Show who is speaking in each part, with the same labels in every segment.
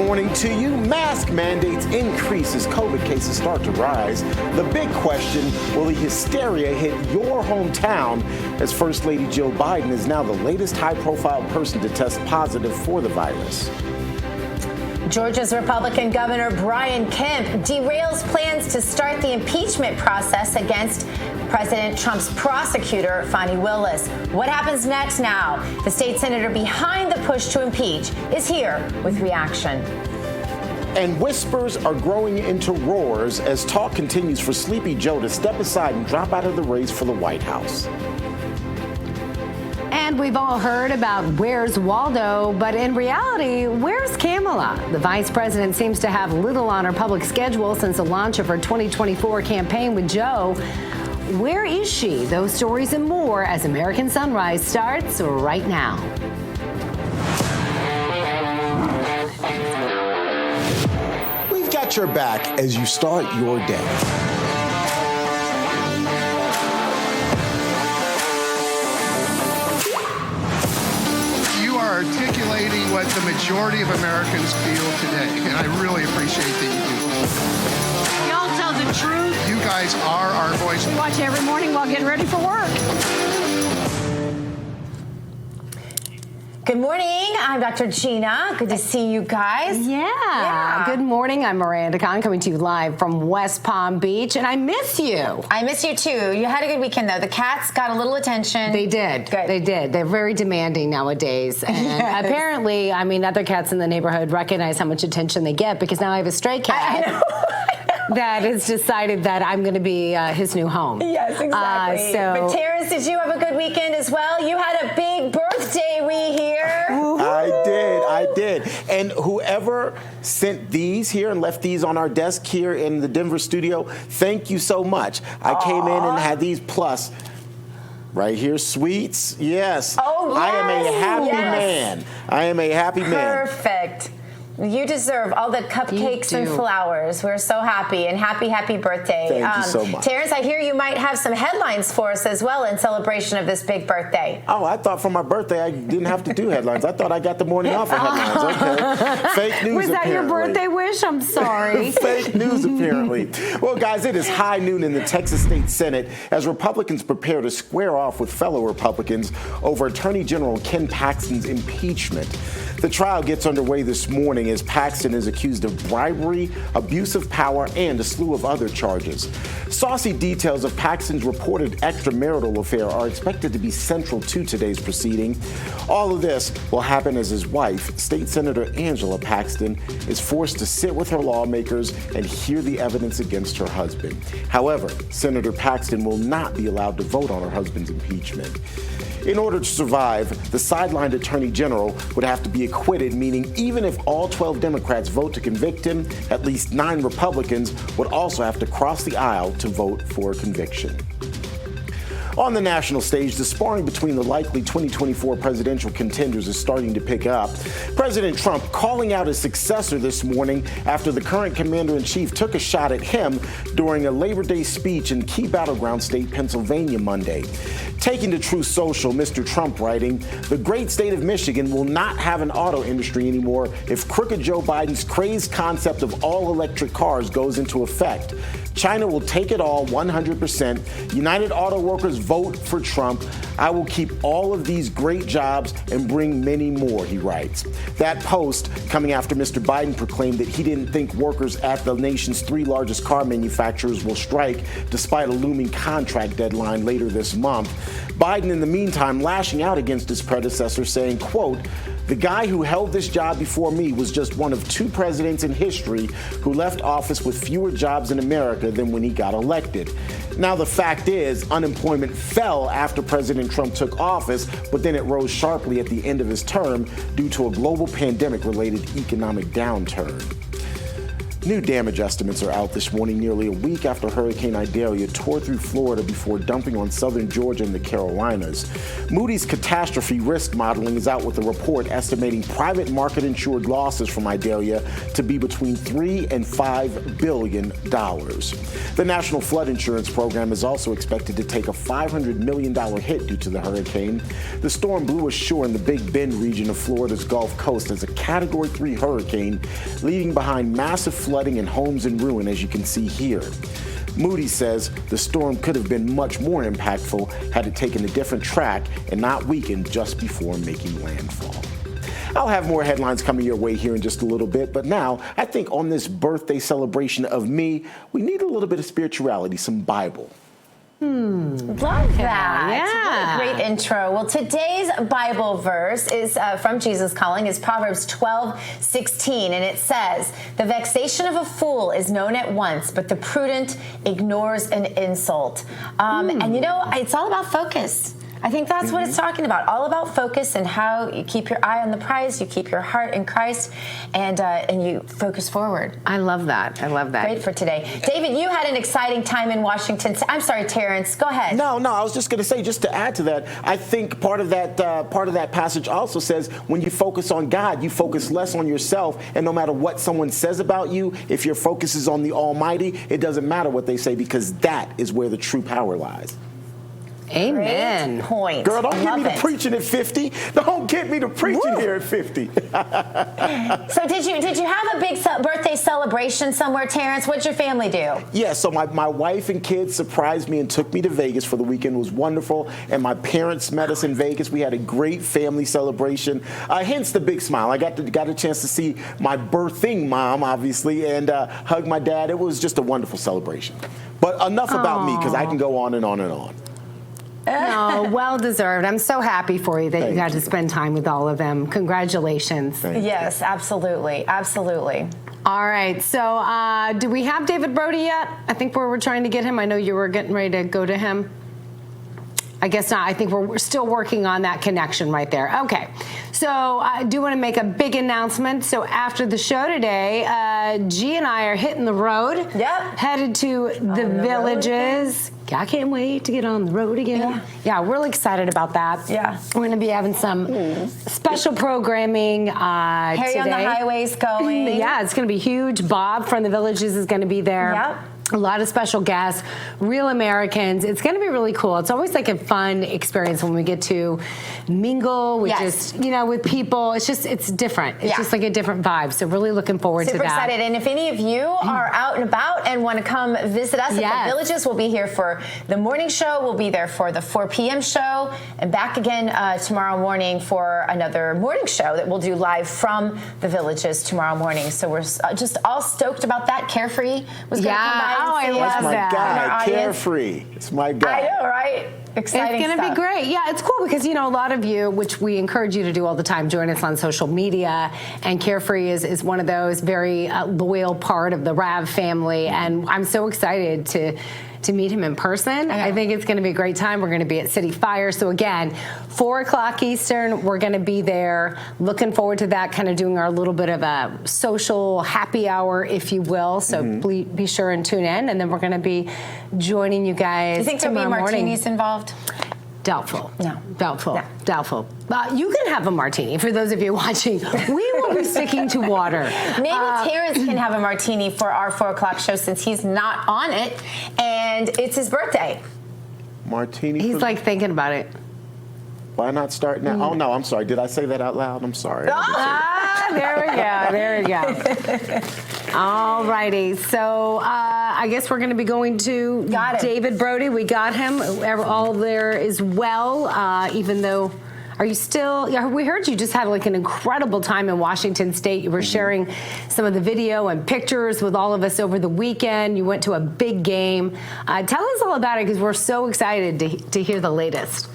Speaker 1: morning to you. Mask mandates increase as COVID cases start to rise. The big question, will the hysteria hit your hometown as First Lady Jill Biden is now the latest high-profile person to test positive for the virus?
Speaker 2: Georgia's Republican Governor Brian Kemp derails plans to start the impeachment process against President Trump's prosecutor, Fani Willis. What happens next now? The state senator behind the push to impeach is here with reaction.
Speaker 1: And whispers are growing into roars as talk continues for Sleepy Joe to step aside and drop out of the race for the White House.
Speaker 3: And we've all heard about where's Waldo, but in reality, where's Kamala? The vice president seems to have little on her public schedule since the launch of her 2024 campaign with Joe. Where is she? Those stories and more as American Sunrise starts right now.
Speaker 1: We've got your back as you start your day.
Speaker 4: Articulating what the majority of Americans feel today, and I really appreciate that you do.
Speaker 5: Y'all tell the truth.
Speaker 4: You guys are our voice.
Speaker 5: We watch every morning while getting ready for work.
Speaker 2: Good morning. I'm Dr. Gina. Good to see you guys.
Speaker 3: Yeah. Good morning. I'm Miranda Khan coming to you live from West Palm Beach, and I miss you.
Speaker 2: I miss you too. You had a good weekend though. The cats got a little attention.
Speaker 3: They did.
Speaker 2: Good.
Speaker 3: They did. They're very demanding nowadays. And
Speaker 2: Yes.
Speaker 3: apparently, I mean, other cats in the neighborhood recognize how much attention they get because now I have a stray cat.
Speaker 2: I know.
Speaker 3: That has decided that I'm going to be his new home.
Speaker 2: Yes, exactly. But Terrance, did you have a good weekend as well? You had a big birthday, we hear.
Speaker 1: I did. And whoever sent these here and left these on our desk here in the Denver studio, thank you so much. I came in and had these plus. Right here, sweets. Yes.
Speaker 2: Oh, yes.
Speaker 1: I am a happy man. I am a happy man.
Speaker 2: Perfect. You deserve all the cupcakes and flowers. We're so happy, and happy birthday.
Speaker 1: Thank you so much.
Speaker 2: Terrance, I hear you might have some headlines for us as well in celebration of this big birthday.
Speaker 1: Oh, I thought for my birthday I didn't have to do headlines. I thought I got the morning off of headlines. Okay. Fake news,
Speaker 3: Was that
Speaker 1: apparently.
Speaker 3: your birthday wish? I'm sorry.
Speaker 1: Fake news, apparently. Well, guys, it is high noon in the Texas State Senate as Republicans prepare to square off with fellow Republicans over Attorney General Ken Paxton's impeachment. The trial gets underway this morning as Paxton is accused of bribery, abuse of power, and a slew of other charges. Saucy details of Paxton's reported extramarital affair are expected to be central to today's proceeding. All of this will happen as his wife, State Senator Angela Paxton, is forced to sit with her lawmakers and hear the evidence against her husband. However, Senator Paxton will not be allowed to vote on her husband's impeachment. In order to survive, the sidelined attorney general would have to be acquitted, meaning even if all 12 Democrats vote to convict him, at least 9 Republicans would also have to cross the aisle to vote for conviction. On the national stage, the sparring between the likely 2024 presidential contenders is starting to pick up. President Trump calling out his successor this morning after the current commander-in-chief took a shot at him during a Labor Day speech in key battleground state Pennsylvania Monday. Taking to Truth Social, Mr. Trump writing, "The great state of Michigan will not have an auto industry anymore if crooked Joe Biden's crazed concept of all-electric cars goes into effect. China will take it all 100%. United Auto Workers vote for Trump. I will keep all of these great jobs and bring many more," he writes. That post coming after Mr. Biden proclaimed that he didn't think workers at the nation's 3 largest car manufacturers will strike despite a looming contract deadline later this month. Biden, in the meantime, lashing out against his predecessor, saying, quote, "The guy who held this job before me was just one of 2 presidents in history who left office with fewer jobs in America than when he got elected." Now, the fact is, unemployment fell after President Trump took office, but then it rose sharply at the end of his term due to a global pandemic-related economic downturn. New damage estimates are out this morning, nearly a week after Hurricane Idalia tore through Florida before dumping on southern Georgia and the Carolinas. Moody's catastrophe risk modeling is out with a report estimating private market-insured losses from Idalia to be between $3 and $5 billion. The National Flood Insurance Program is also expected to take a $500 million hit due to the hurricane. The storm blew ashore in the Big Bend region of Florida's Gulf Coast as a Category 3 hurricane, leaving behind massive flooding and homes in ruin, as you can see here. Moody's says the storm could have been much more impactful had it taken a different track and not weakened just before making landfall. I'll have more headlines coming your way here in just a little bit, but now I think on this birthday celebration of me, we need a little bit of spirituality, some Bible.
Speaker 2: Love that.
Speaker 3: Yeah.
Speaker 2: What a great intro. Well, today's Bible verse is from Jesus Calling, is Proverbs 12:16, and it says, "The vexation of a fool is known at once, but the prudent ignores an insult." And you know, it's all about focus. I think that's what it's talking about. All about focus and how you keep your eye on the prize, you keep your heart in Christ, and you focus forward.
Speaker 3: I love that. I love that.
Speaker 2: Great for today. David, you had an exciting time in Washington. I'm sorry, Terrance. Go ahead.
Speaker 1: No, I was just going to say, just to add to that, I think part of that passage also says when you focus on God, you focus less on yourself, and no matter what someone says about you, if your focus is on the Almighty, it doesn't matter what they say because that is where the true power lies.
Speaker 3: Amen.
Speaker 2: Great point.
Speaker 1: Girl, don't get me to
Speaker 2: it.
Speaker 1: preaching at 50. Don't get me to preaching here at 50.
Speaker 2: So did you have a big birthday celebration somewhere, Terrance? What'd your family do?
Speaker 1: Yeah, so my wife and kids surprised me and took me to Vegas for the weekend. It was wonderful. And my parents met us in Vegas. We had a great family celebration. Hence the big smile. I got a chance to see my birthing mom, obviously, and hug my dad. It was just a wonderful celebration. But enough about me, because I can go on and on and on.
Speaker 3: No, well deserved. I'm so happy for you that you got to spend time with all of them. Congratulations.
Speaker 2: Yes, absolutely. Absolutely.
Speaker 3: All right. So do we have David Brody yet? I think we're trying to get him. I know you were getting ready to go to him. I guess not. I think we're still working on that connection right there. Okay. So I do want to make a big announcement. So after the show today, G and I are hitting the road.
Speaker 2: Yep.
Speaker 3: Headed to the Villages. I can't wait to get on the road again. Yeah, we're really excited about that.
Speaker 2: Yeah.
Speaker 3: We're going to be having some special programming
Speaker 2: Harry
Speaker 3: today.
Speaker 2: on the highways going.
Speaker 3: Yeah, it's going to be huge. Bob from the Villages is going to be there.
Speaker 2: Yep.
Speaker 3: A lot of special guests, real Americans. It's going to be really cool. It's always like a fun experience when we get to mingle with just, with people. It's different. It's just like a different vibe. So really looking forward to that.
Speaker 2: Super excited. And if any of you are out and about and want to come visit us at the Villages, we'll be here for the morning show. We'll be there for the 4 p.m. show and back again tomorrow morning for another morning show that we'll do live from the Villages tomorrow morning. So we're just all stoked about that. Carefree was going to come by.
Speaker 3: Oh, I love
Speaker 1: That's my
Speaker 3: that.
Speaker 1: guy, Carefree. It's my guy.
Speaker 2: I know, right? Exciting
Speaker 3: It's going to be great. Yeah, it's cool because, a lot of you, which we encourage you to do all the time, join us on social media. And Carefree is one of those very loyal part of the RAV family. And I'm so excited to meet him in person. I think it's going to be a great time. We're going to be at City Fire. So again, 4 o'clock Eastern, we're going to be there. Looking forward to that, kind of doing our little bit of a social happy hour, if you will. So be sure and tune in. And then we're going to be joining you guys.
Speaker 2: Do you think there'll be martinis involved?
Speaker 3: Doubtful.
Speaker 2: No.
Speaker 3: Doubtful.
Speaker 2: No.
Speaker 3: Doubtful. You can have a martini, for those of you watching. We will be sticking to water.
Speaker 2: Maybe Terrance can have a martini for our 4 o'clock show since he's not on it, and it's his birthday.
Speaker 1: Martini.
Speaker 3: He's like thinking about it.
Speaker 1: Why not start now? Oh, no, I'm sorry. Did I say that out loud? I'm sorry.
Speaker 3: There we go. There we go. All righty. So I guess we're going to be going to David Brody. We got him. All there is well, even though... Are you still? Yeah, we heard you just had like an incredible time in Washington State. You were sharing some of the video and pictures with all of us over the weekend. You went to a big game. Tell us all about it because we're so excited to hear the latest.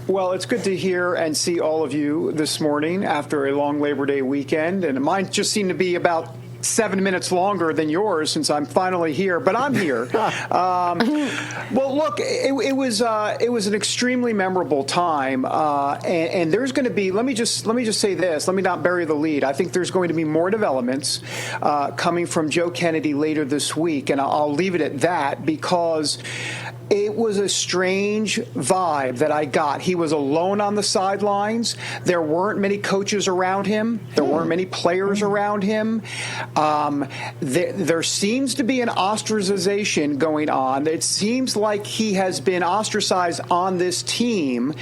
Speaker 6: Well, it's good to hear and see all of you this morning after a long Labor Day weekend. And mine just seemed to be about 7 minutes longer than yours since I'm finally here, but I'm here. Well, look, it was an extremely memorable time, and there's going to be. Let me just say this. Let me not bury the lead. I think there's going to be more developments coming from Joe Kennedy later this week, and I'll leave it at that because it was a strange vibe that I got. He was alone on the sidelines. There weren't many coaches around him. There weren't many players around him. There seems to be an ostracization going on. It seems like he has been ostracized on this team.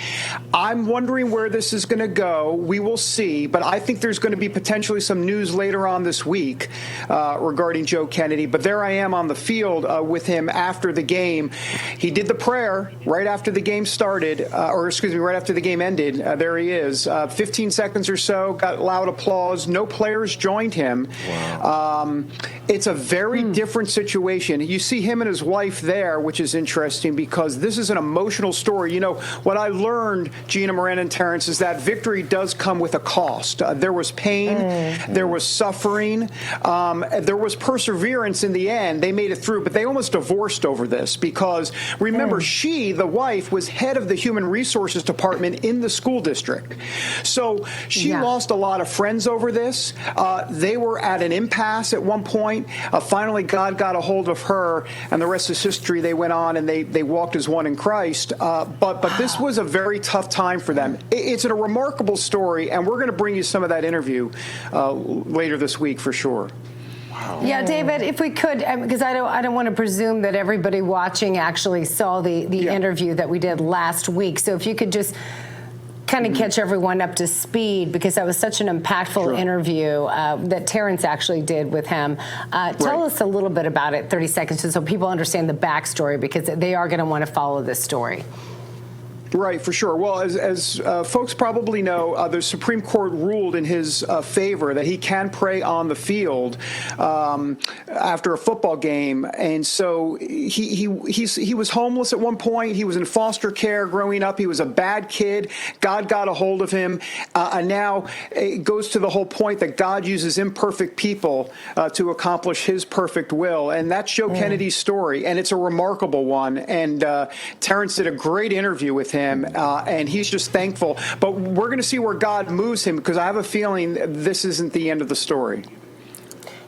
Speaker 6: I'm wondering where this is going to go. We will see. But I think there's going to be potentially some news later on this week regarding Joe Kennedy. But there I am on the field with him after the game. He did the prayer right after the game started, right after the game ended. There he is. 15 seconds or so, got loud applause. No players joined him. Wow. It's a very different situation. You see him and his wife there, which is interesting because this is an emotional story. You know, what I learned, Gina, Miranda, and Terrance, is that victory does come with a cost. There was pain. There was suffering. There was perseverance in the end. They made it through, but they almost divorced over this because remember, she, the wife, was head of the human resources department in the school district. So she lost a lot of friends over this. They were at an impasse at one point. Finally, God got a hold of her, and the rest is history. They went on and they walked as one in Christ. But this was a very tough time for them. It's a remarkable story, and we're going to bring you some of that interview later this week for sure.
Speaker 3: Yeah, David, if we could, because I don't want to presume that everybody watching actually saw the interview that we did last week. So if you could just kind of catch everyone up to speed, because that was such an impactful interview that Terrance actually did with him. Tell us a little bit about it, 30 seconds, so people understand the backstory, because they are going to want to follow this story.
Speaker 6: Right, for sure. Well, as folks probably know, the Supreme Court ruled in his favor that he can pray on the field after a football game, and so he was homeless at one point. He was in foster care growing up. He was a bad kid. God got a hold of him, and now it goes to the whole point that God uses imperfect people to accomplish His perfect will, and that's Joe Kennedy's story, and it's a remarkable one. And Terrance did a great interview with him. And he's just thankful. But we're going to see where God moves him, because I have a feeling this isn't the end of the story.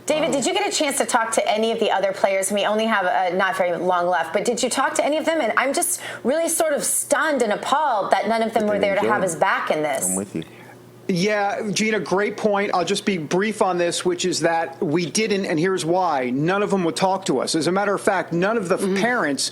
Speaker 2: David, did you get a chance to talk to any of the other players? We only have not very long left, but did you talk to any of them? And I'm just really sort of stunned and appalled that none of them were there to have his back in this.
Speaker 1: I'm with you.
Speaker 6: Yeah, Gina, great point. I'll just be brief on this, which is that we didn't, and here's why. None of them would talk to us. As a matter of fact, none of the parents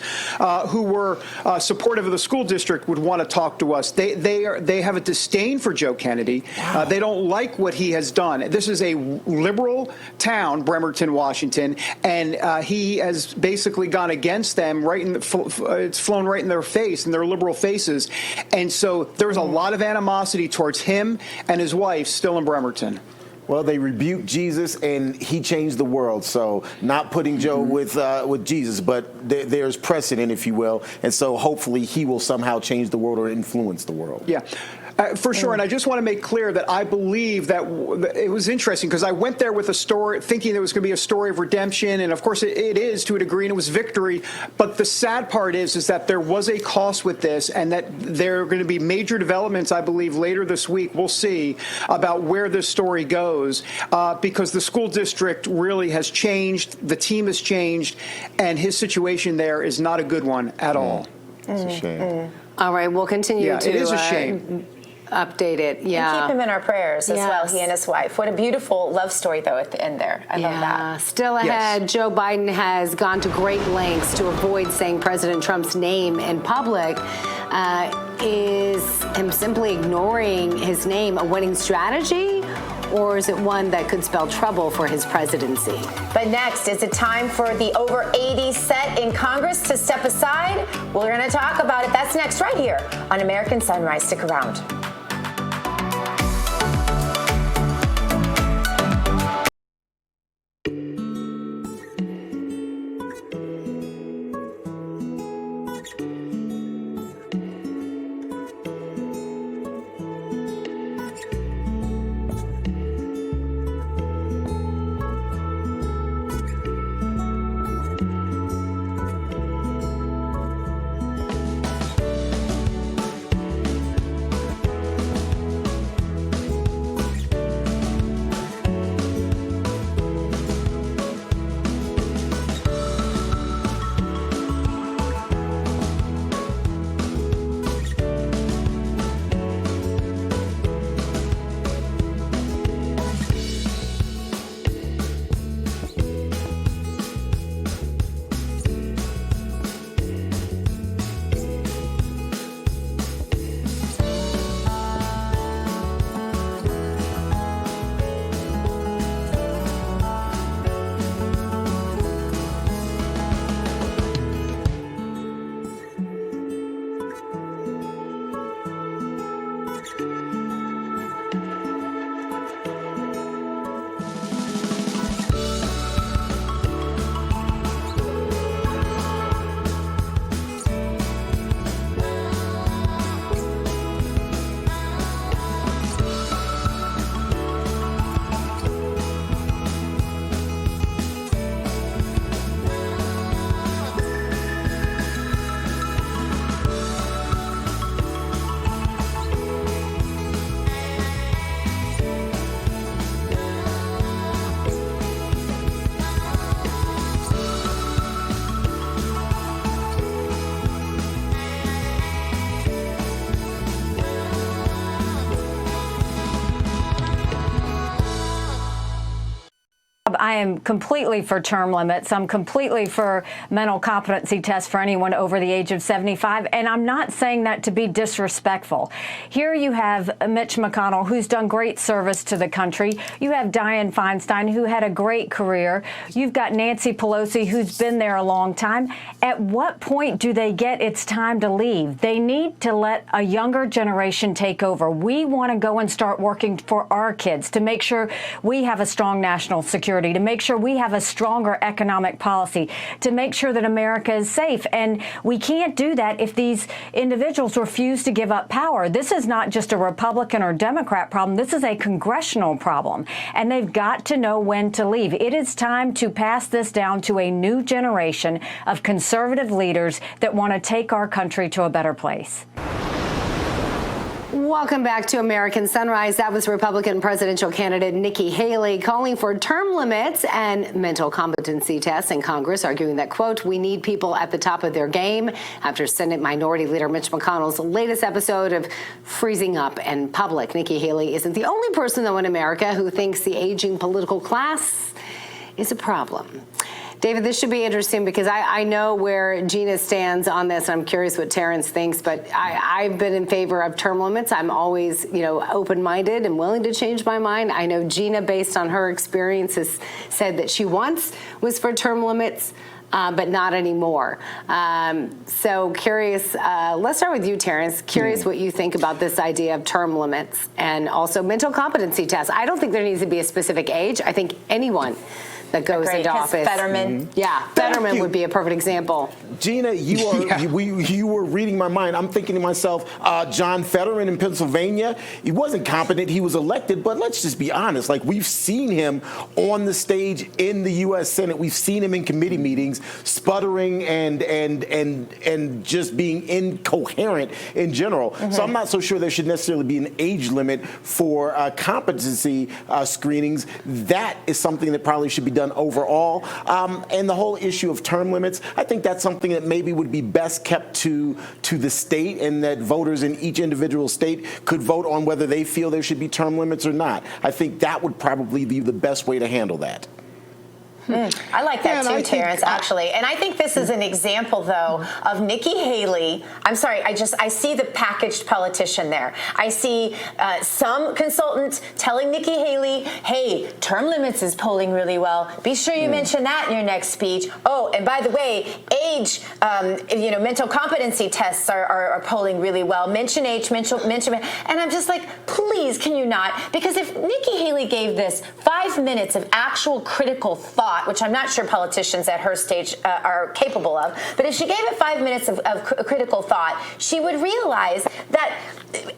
Speaker 6: who were supportive of the school district would want to talk to us. They have a disdain for Joe Kennedy. Wow. They don't like what he has done. This is a liberal town, Bremerton, Washington, and he has basically gone against them. It's flown right in their face, in their liberal faces. And so there's a lot of animosity towards him and his wife still in Bremerton.
Speaker 1: Well, they rebuked Jesus, and he changed the world. So not putting Joe with Jesus, but there's precedent, if you will. And so hopefully he will somehow change the world or influence the world.
Speaker 6: Yeah. For sure, and I just want to make clear that I believe that it was interesting, because I went there with a story thinking there was going to be a story of redemption, and of course it is to a degree, and it was victory. But the sad part is that there was a cost with this, and that there are going to be major developments, I believe, later this week. We'll see about where this story goes, because the school district really has changed, the team has changed, and his situation there is not a good one at all.
Speaker 1: It's a shame.
Speaker 3: All right, we'll continue to.
Speaker 6: It is a shame.
Speaker 3: Update it,
Speaker 2: And keep him in our prayers as well, he and his wife. What a beautiful love story, though, at the end there. I love that.
Speaker 3: Still ahead, Joe Biden has gone to great lengths to avoid saying President Trump's name in public. Is him simply ignoring his name a winning strategy? Or is it one that could spell trouble for his presidency? But next, is it time for the over 80 set in Congress to step aside? We're going to talk about it. That's next right here on American Sunrise. Stick around.
Speaker 7: I am completely for term limits. I'm completely for mental competency tests for anyone over the age of 75. And I'm not saying that to be disrespectful. Here you have Mitch McConnell, who's done great service to the country. You have Dianne Feinstein, who had a great career. You've got Nancy Pelosi, who's been there a long time. At what point do they get it's time to leave? They need to let a younger generation take over. We want to go and start working for our kids to make sure we have a strong national security, to make sure we have a stronger economic policy, to make sure that America is safe. And we can't do that if these individuals refuse to give up power. This is not just a Republican or Democrat problem. This is a congressional problem. And they've got to know when to leave. It is time to pass this down to a new generation of conservative leaders that want to take our country to a better place.
Speaker 3: Welcome back to American Sunrise. That was Republican presidential candidate Nikki Haley calling for term limits and mental competency tests in Congress, arguing that, quote, we need people at the top of their game after Senate Minority Leader Mitch McConnell's latest episode of freezing up in public. Nikki Haley isn't the only person, though, in America who thinks the aging political class is a problem. David, this should be interesting because I know where Gina stands on this. I'm curious what Terrance thinks, but I've been in favor of term limits. I'm always, open-minded and willing to change my mind. I know Gina, based on her experience, has said that she once was for term limits, but not anymore. So curious, let's start with you, Terrance. Curious what you think about this idea of term limits and also mental competency tests. I don't think there needs to be a specific age. I think anyone that goes into office.
Speaker 2: Fetterman.
Speaker 3: Yeah, Fetterman would be a perfect example.
Speaker 1: Gina, you were reading my mind. I'm thinking to myself, John Fetterman in Pennsylvania, he wasn't competent. He was elected, but let's just be honest. Like, we've seen him on the stage in the U.S. Senate. We've seen him in committee meetings, sputtering and just being incoherent in general. So I'm not so sure there should necessarily be an age limit for competency screenings. That is something that probably should be done overall. And the whole issue of term limits, I think that's something that maybe would be best kept to the state, and that voters in each individual state could vote on whether they feel there should be term limits or not. I think that would probably be the best way to handle that.
Speaker 2: I like that too, Terrance, actually. And I think this is an example, though, of Nikki Haley. I'm sorry, I see the packaged politician there. I see some consultant telling Nikki Haley, hey, term limits is polling really well. Be sure you mention that in your next speech. Oh, and by the way, age, mental competency tests are polling really well. Mention age, mention. And I'm just like, please, can you not? Because if Nikki Haley gave this 5 minutes of actual critical thought, which I'm not sure politicians at her stage are capable of, but if she gave it 5 minutes of critical thought, she would realize that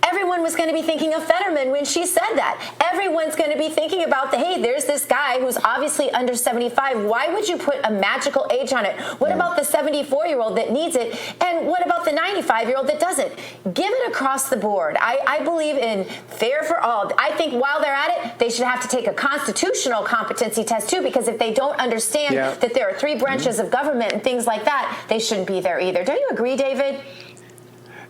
Speaker 2: everyone was going to be thinking of Fetterman when she said that. Everyone's going to be thinking about hey, there's this guy who's obviously under 75. Why would you put a magical age on it? What about the 74-year-old that needs it? And what about the 95-year-old that doesn't? Give it across the board. I believe in fair for all. I think while they're at it, they should have to take a constitutional competency test too, because if they don't understand that there are 3 branches of government and things like that, they shouldn't be there either. Don't you agree, David?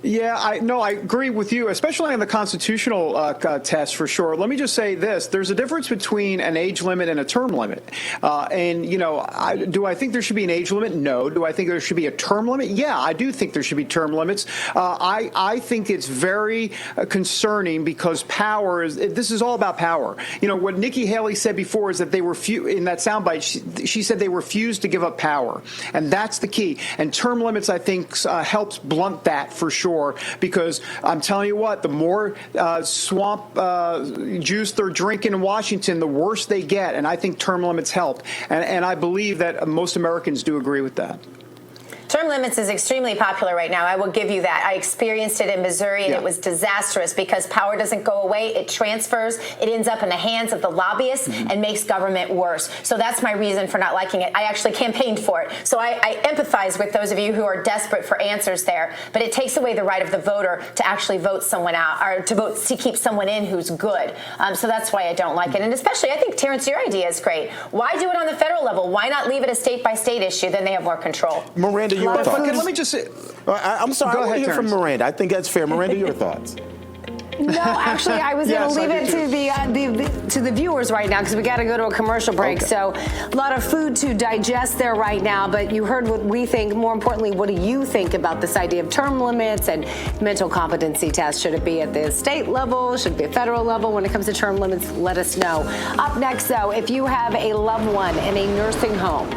Speaker 6: Yeah, I agree with you, especially on the constitutional test for sure. Let me just say this. There's a difference between an age limit and a term limit. Do I think there should be an age limit? No. Do I think there should be a term limit? Yeah, I do think there should be term limits. I think it's very concerning because this is all about power. What Nikki Haley said before is that they in that soundbite, she said they refused to give up power. And that's the key. And term limits, I think, helps blunt that for sure. Because I'm telling you what, the more swamp juice they're drinking in Washington, the worse they get. And I think term limits help. And I believe that most Americans do agree with that.
Speaker 2: Term limits is extremely popular right now. I will give you that. I experienced it in Missouri, and it was disastrous because power doesn't go away. It transfers. It ends up in the hands of the lobbyists and makes government worse. So that's my reason for not liking it. I actually campaigned for it. So I empathize with those of you who are desperate for answers there. But it takes away the right of the voter to actually vote someone out, or to keep someone in who's good. So that's why I don't like it. And especially, I think, Terrance, your idea is great. Why do it on the federal level? Why not leave it a state-by-state issue? Then they have more control.
Speaker 1: Miranda, your thoughts?
Speaker 6: Okay, let me just say.
Speaker 1: I'm sorry.
Speaker 6: Go
Speaker 1: I want to
Speaker 6: ahead,
Speaker 1: hear from
Speaker 6: Terrance.
Speaker 1: Miranda. I think that's fair. Miranda, your thoughts.
Speaker 3: No, actually, I was
Speaker 6: Yes,
Speaker 3: going to
Speaker 6: I
Speaker 3: leave
Speaker 6: do
Speaker 3: it to the viewers right now because we got to go to a commercial break.
Speaker 1: Okay.
Speaker 3: So a lot of food to digest there right now. But you heard what we think. More importantly, what do you think about this idea of term limits and mental competency tests? Should it be at the state level? Should it be a federal level? When it comes to term limits, let us know. Up next, though, if you have a loved one in a nursing home,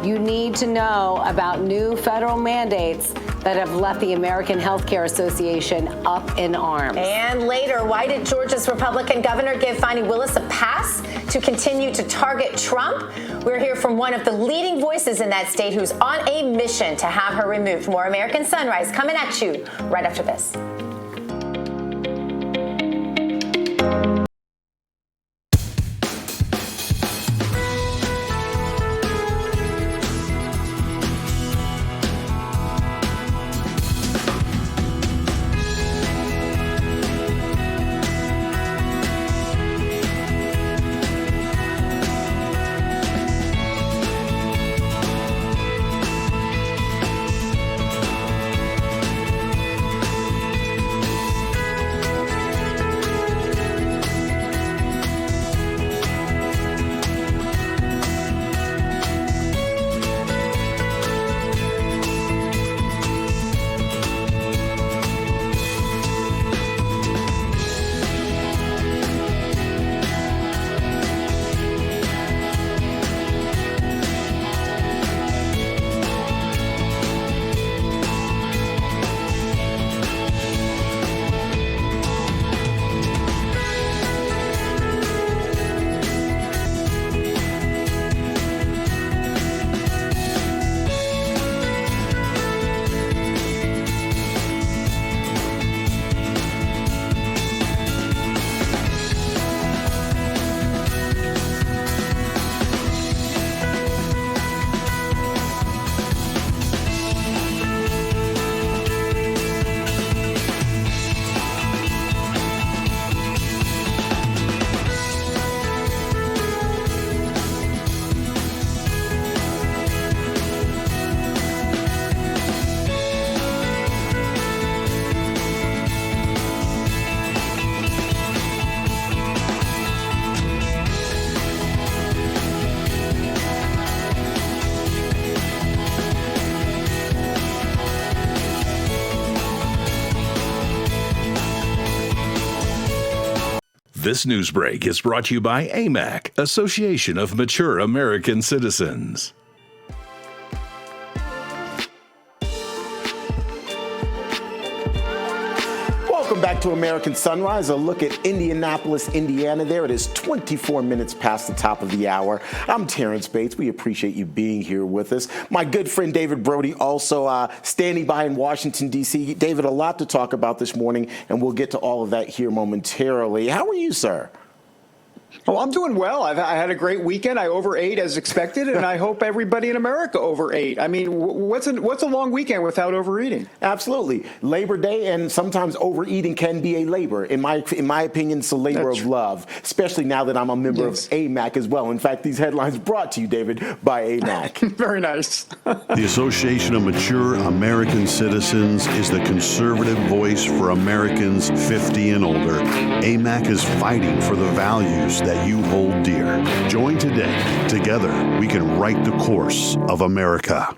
Speaker 3: you need to know about new federal mandates that have left the American Healthcare Association up in arms.
Speaker 2: And later, why did Georgia's Republican governor give Fani Willis a pass to continue to target Trump? We'll hear from one of the leading voices in that state who's on a mission to have her removed. More American Sunrise coming at you right after this.
Speaker 8: This news break is brought to you by AMAC, Association of Mature American Citizens.
Speaker 1: Welcome back to American Sunrise, a look at Indianapolis, Indiana. There it is, 24 minutes past the top of the hour. I'm Terrance Bates. We appreciate you being here with us. My good friend David Brody also standing by in Washington, D.C. David, a lot to talk about this morning, and we'll get to all of that here momentarily. How are you, sir?
Speaker 6: Oh, I'm doing well. I had a great weekend. I overate as expected, and I hope everybody in America overate. I mean, what's a long weekend without overeating?
Speaker 1: Absolutely. Labor Day, and sometimes overeating can be a labor. In my opinion, it's a labor of love, especially now that I'm a member of AMAC as well. In fact, these headlines brought to you, David, by AMAC.
Speaker 6: Very nice.
Speaker 9: The Association of Mature American Citizens is the conservative voice for Americans 50 and older. AMAC is fighting for the values that you hold dear. Join today. Together, we can write the course of America.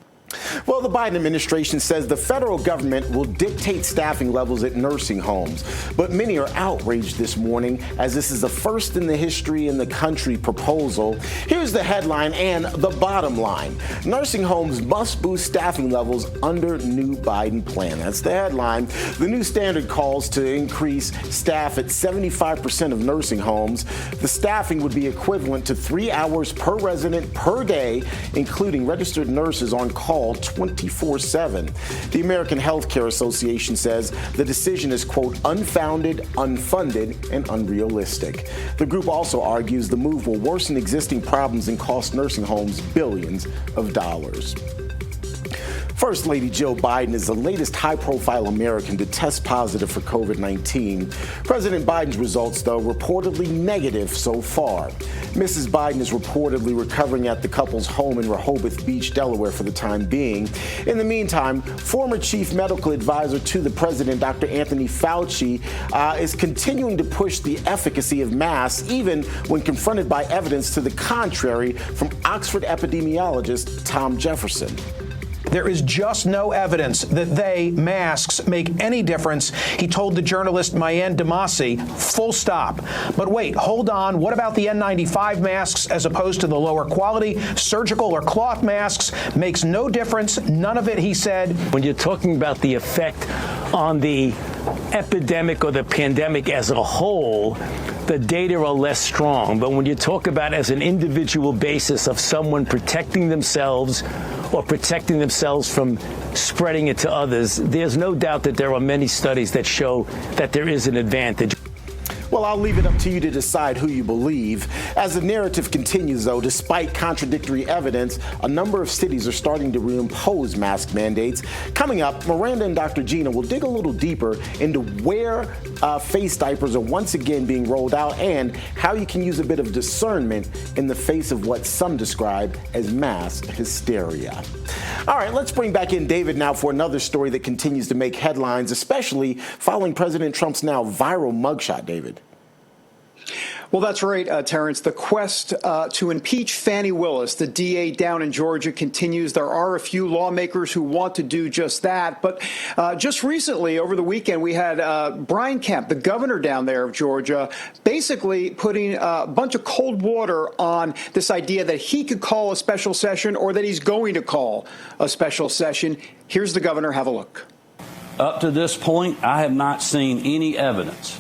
Speaker 1: Well, the Biden administration says the federal government will dictate staffing levels at nursing homes. But many are outraged this morning as this is the first in the history in the country proposal. Here's the headline and the bottom line. Nursing homes must boost staffing levels under new Biden plan. That's the headline. The new standard calls to increase staff at 75% of nursing homes. The staffing would be equivalent to 3 hours per resident per day, including registered nurses on call 24/7. The American Healthcare Association says the decision is, quote, unfounded, unfunded, and unrealistic. The group also argues the move will worsen existing problems and cost nursing homes billions of dollars. First Lady Joe Biden is the latest high-profile American to test positive for COVID-19. President Biden's results, though, reportedly negative so far. Mrs. Biden is reportedly recovering at the couple's home in Rehoboth Beach, Delaware, for the time being. In the meantime, former chief medical advisor to the president, Dr. Anthony Fauci, is continuing to push the efficacy of masks, even when confronted by evidence to the contrary from Oxford epidemiologist Tom Jefferson.
Speaker 10: There is just no evidence that masks, make any difference, he told the journalist Mayan Damasi, full stop. But wait, hold on. What about the N95 masks as opposed to the lower quality surgical or cloth masks? Makes no difference. None of it, he said.
Speaker 11: When you're talking about the effect on the epidemic or the pandemic as a whole, the data are less strong. But when you talk about as an individual basis of someone protecting themselves or protecting themselves from spreading it to others, there's no doubt that there are many studies that show that there is an advantage.
Speaker 1: Well, I'll leave it up to you to decide who you believe. As the narrative continues, though, despite contradictory evidence, a number of cities are starting to reimpose mask mandates. Coming up, Miranda and Dr. Gina will dig a little deeper into where face diapers are once again being rolled out and how you can use a bit of discernment in the face of what some describe as mask hysteria. All right, let's bring back in David now for another story that continues to make headlines, especially following President Trump's now viral mugshot, David.
Speaker 6: Well, that's right, Terrance. The quest to impeach Fani Willis, the DA down in Georgia, continues. There are a few lawmakers who want to do just that. But just recently, over the weekend, we had Brian Kemp, the governor down there of Georgia, basically putting a bunch of cold water on this idea that he could call a special session or that he's going to call a special session. Here's the governor. Have a look.
Speaker 12: Up to this point, I have not seen any evidence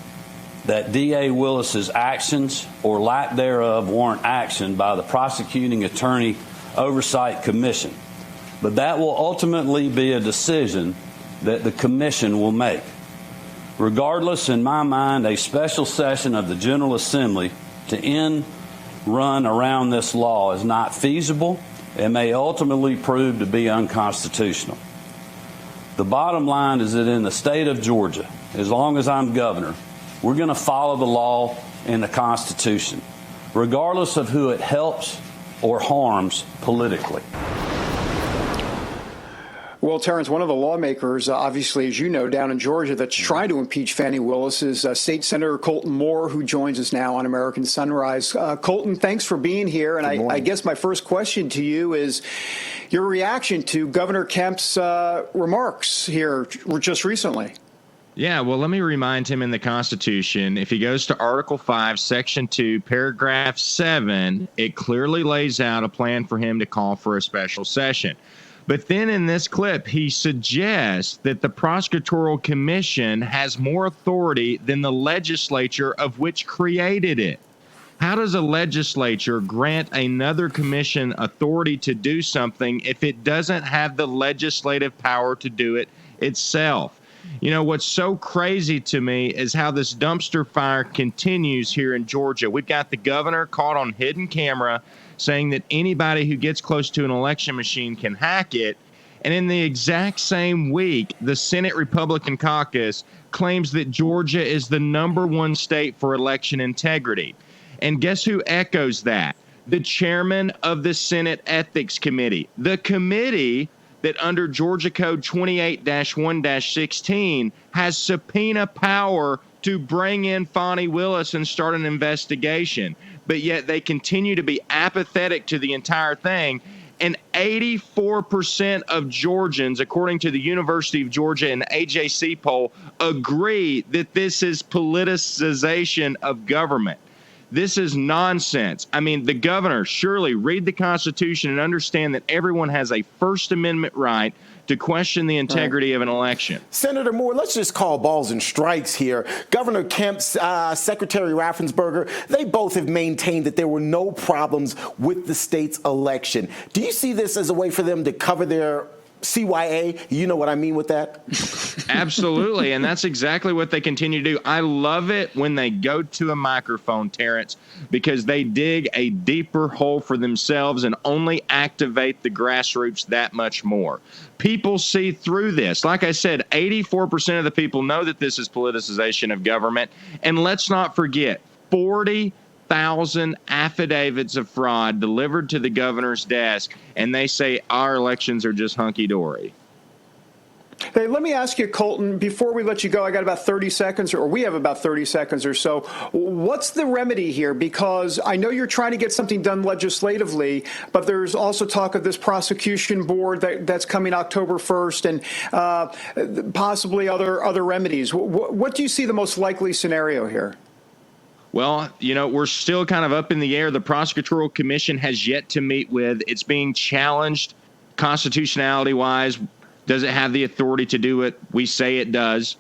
Speaker 12: that D.A. Willis's actions or lack thereof warrant action by the Prosecuting Attorney Oversight Commission. But that will ultimately be a decision that the commission will make. Regardless, in my mind, a special session of the General Assembly to run around this law is not feasible and may ultimately prove to be unconstitutional. The bottom line is that in the state of Georgia, as long as I'm governor, we're going to follow the law and the Constitution, regardless of who it helps or harms politically.
Speaker 6: Well, Terrance, one of the lawmakers, obviously, as you know, down in Georgia that's trying to impeach Fani Willis is State Senator Colton Moore, who joins us now on American Sunrise. Colton, thanks for being here. And I guess my first question to you is your reaction to Governor Kemp's remarks here just recently.
Speaker 13: Yeah, well, let me remind him in the Constitution, if he goes to Article 5, Section 2, Paragraph 7, it clearly lays out a plan for him to call for a special session. But then in this clip, he suggests that the Prosecutorial Commission has more authority than the legislature of which created it. How does a legislature grant another commission authority to do something if it doesn't have the legislative power to do it itself? You know, what's so crazy to me is how this dumpster fire continues here in Georgia. We've got the governor caught on hidden camera saying that anybody who gets close to an election machine can hack it. And in the exact same week, the Senate Republican caucus claims that Georgia is the #1 state for election integrity. And guess who echoes that? The chairman of the Senate Ethics Committee, the committee that under Georgia Code 28-1-16 has subpoena power to bring in Fani Willis and start an investigation. But yet they continue to be apathetic to the entire thing. And 84% of Georgians, according to the University of Georgia and the AJC poll, agree that this is politicization of government. This is nonsense. I mean, the governor, surely read the Constitution and understand that everyone has a First Amendment right to question the integrity of an election.
Speaker 1: Senator Moore, let's just call balls and strikes here. Governor Kemp's Secretary Raffensperger, they both have maintained that there were no problems with the state's election. Do you see this as a way for them to cover their CYA, you know what I mean with that?
Speaker 13: Absolutely, and that's exactly what they continue to do. I love it when they go to a microphone, Terrance, because they dig a deeper hole for themselves and only activate the grassroots that much more. People see through this. Like I said, 84% of the people know that this is politicization of government, and let's not forget, 40,000 affidavits of fraud delivered to the governor's desk, and they say our elections are just hunky-dory.
Speaker 6: Hey, let me ask you, Colton, before we let you go, I got about 30 seconds, or we have about 30 seconds or so. What's the remedy here? Because I know you're trying to get something done legislatively, but there's also talk of this prosecution board that's coming October 1st and possibly other remedies. What do you see the most likely scenario here?
Speaker 13: Well, we're still kind of up in the air. The prosecutorial commission has yet to meet with. It's being challenged constitutionality-wise. Does it have the authority to do it? We say it does.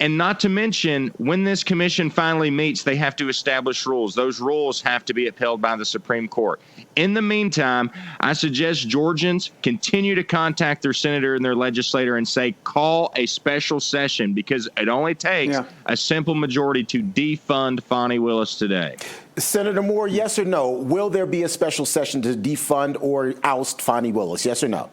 Speaker 13: And not to mention, when this commission finally meets, they have to establish rules. Those rules have to be upheld by the Supreme Court. In the meantime, I suggest Georgians continue to contact their senator and their legislator and say, call a special session, because it only takes a simple majority to defund Fani Willis today.
Speaker 1: Senator Moore, yes or no? Will there be a special session to defund or oust Fani Willis? Yes or no?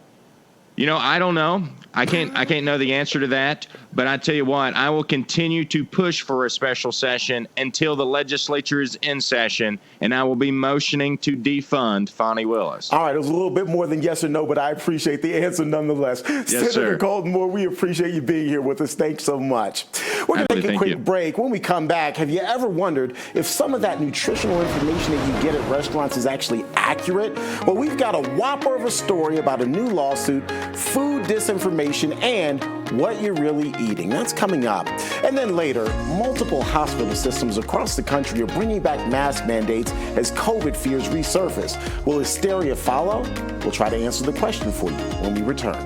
Speaker 13: I don't know. I can't know the answer to that. But I tell you what, I will continue to push for a special session until the legislature is in session, and I will be motioning to defund Fani Willis.
Speaker 1: All right, it was a little bit more than yes or no, but I appreciate the answer nonetheless.
Speaker 13: Yes,
Speaker 1: Senator
Speaker 13: sir.
Speaker 1: Colton Moore, we appreciate you being here with us. Thanks so much. We're going to take a quick break. When we come back, have you ever wondered if some of that nutritional information that you get at restaurants is actually accurate? Well, we've got a whopper of a story about a new lawsuit, food disinformation, and what you're really eating. That's coming up. And then later, multiple hospital systems across the country are bringing back mask mandates as COVID fears resurface. Will hysteria follow? We'll try to answer the question for you when we return.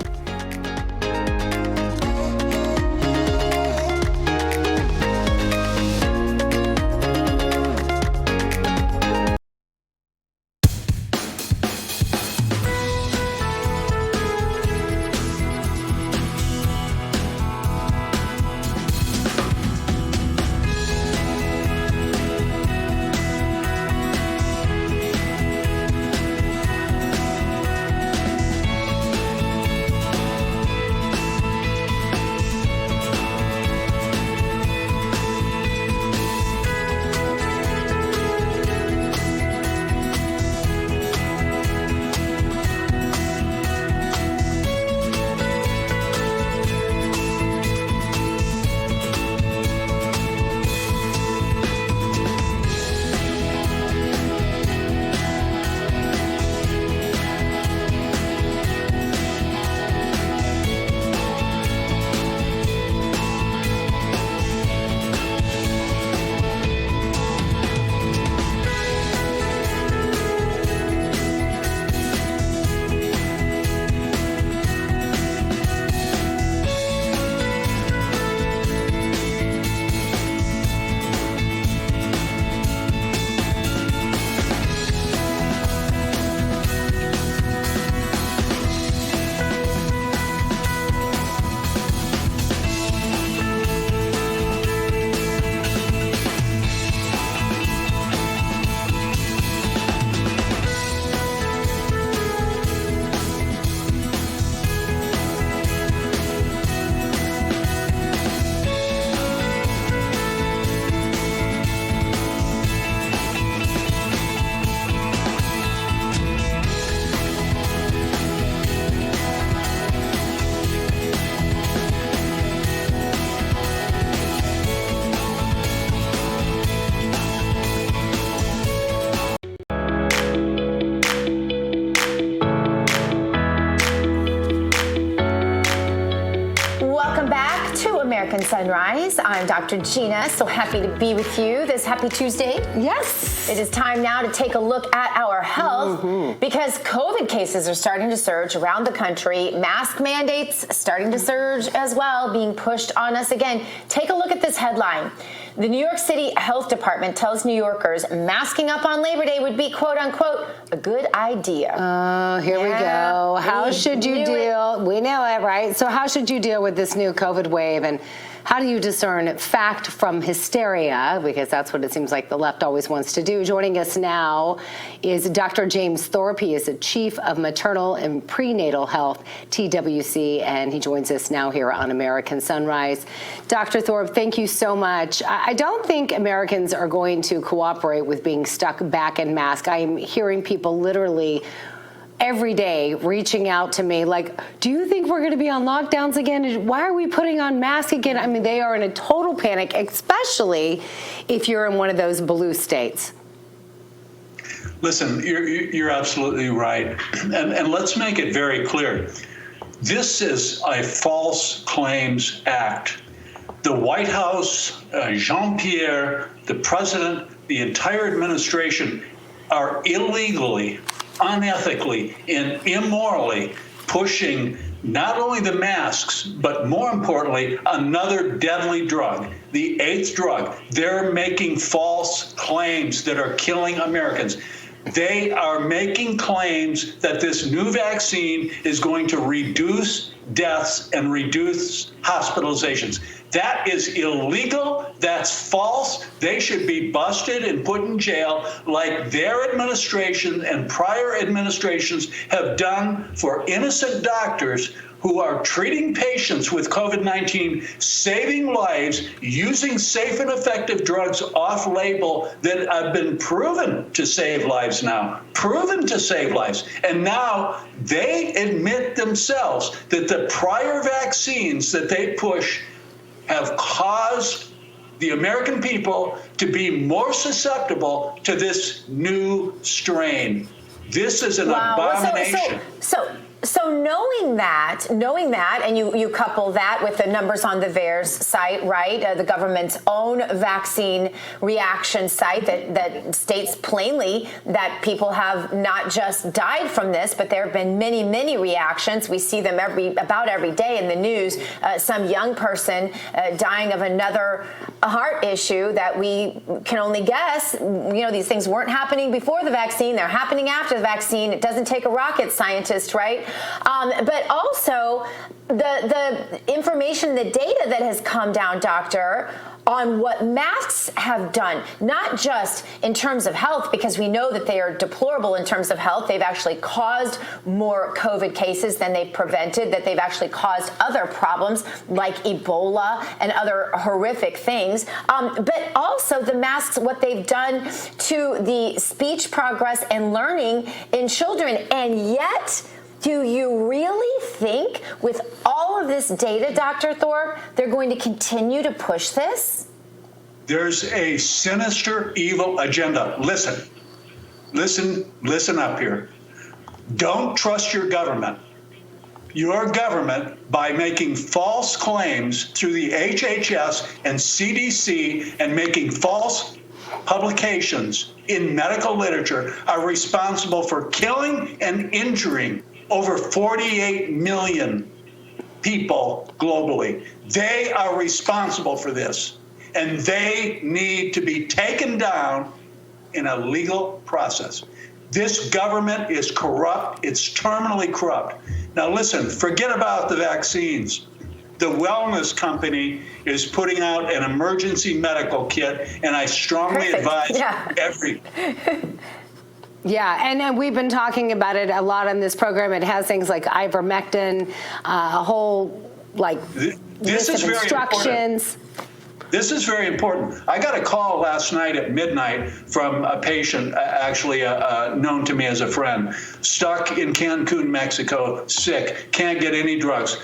Speaker 2: American Sunrise. I'm Dr. Gina. So happy to be with you this happy Tuesday.
Speaker 3: Yes.
Speaker 2: It is time now to take a look at our health because COVID cases are starting to surge around the country. Mask mandates starting to surge as well, being pushed on us again. Take a look at this headline. The New York City Health Department tells New Yorkers masking up on Labor Day would be, quote unquote, a good idea.
Speaker 3: Here we go. How should you deal? We know it, right? So how should you deal with this new COVID wave, and how do you discern fact from hysteria? Because that's what it seems like the left always wants to do. Joining us now is Dr. James Thorpe. He is the Chief of Maternal and Prenatal Health, TWC, and he joins us now here on American Sunrise. Dr. Thorpe, thank you so much. I don't think Americans are going to cooperate with being stuck back in mask. I am hearing people literally every day reaching out to me like, do you think we're going to be on lockdowns again? Why are we putting on masks again? I mean, they are in a total panic, especially if you're in one of those blue states.
Speaker 14: Listen, you're absolutely right. And let's make it very clear. This is a false claims act. The White House, Jean-Pierre, the president, the entire administration are illegally, unethically, and immorally pushing not only the masks, but more importantly, another deadly drug, the eighth drug. They're making false claims that are killing Americans. They are making claims that this new vaccine is going to reduce deaths and reduce hospitalizations. That is illegal. That's false. They should be busted and put in jail like their administration and prior administrations have done for innocent doctors who are treating patients with COVID-19, saving lives, using safe and effective drugs off-label that have been proven to save lives now, proven to save lives. And now they admit themselves that the prior vaccines that they push have caused the American people to be more susceptible to this new strain. This is an abomination.
Speaker 2: So knowing that, and you couple that with the numbers on the VAERS site, right, the government's own vaccine reaction site that states plainly that people have not just died from this, but there have been many, many reactions. We see them about every day in the news. Some young person dying of another heart issue that we can only guess. These things weren't happening before the vaccine. They're happening after the vaccine. It doesn't take a rocket scientist, right? But also the information, the data that has come down, Doctor, on what masks have done, not just in terms of health, because we know that they are deplorable in terms of health. They've actually caused more COVID cases than they've prevented, that they've actually caused other problems like Ebola and other horrific things. But also the masks, what they've done to the speech progress and learning in children. And yet, do you really think with all of this data, Dr. Thorpe, they're going to continue to push this?
Speaker 14: There's a sinister, evil agenda. Listen up here. Don't trust your government. Your government, by making false claims through the HHS and CDC and making false publications in medical literature, are responsible for killing and injuring over 48 million people globally. They are responsible for this, and they need to be taken down in a legal process. This government is corrupt. It's terminally corrupt. Now listen, forget about the vaccines. The wellness company is putting out an emergency medical kit, and I strongly advise every...
Speaker 3: Yeah, and we've been talking about it a lot on this program. It has things like ivermectin, a whole list of instructions.
Speaker 14: This is very important. I got a call last night at midnight from a patient, actually known to me as a friend, stuck in Cancun, Mexico, sick, can't get any drugs.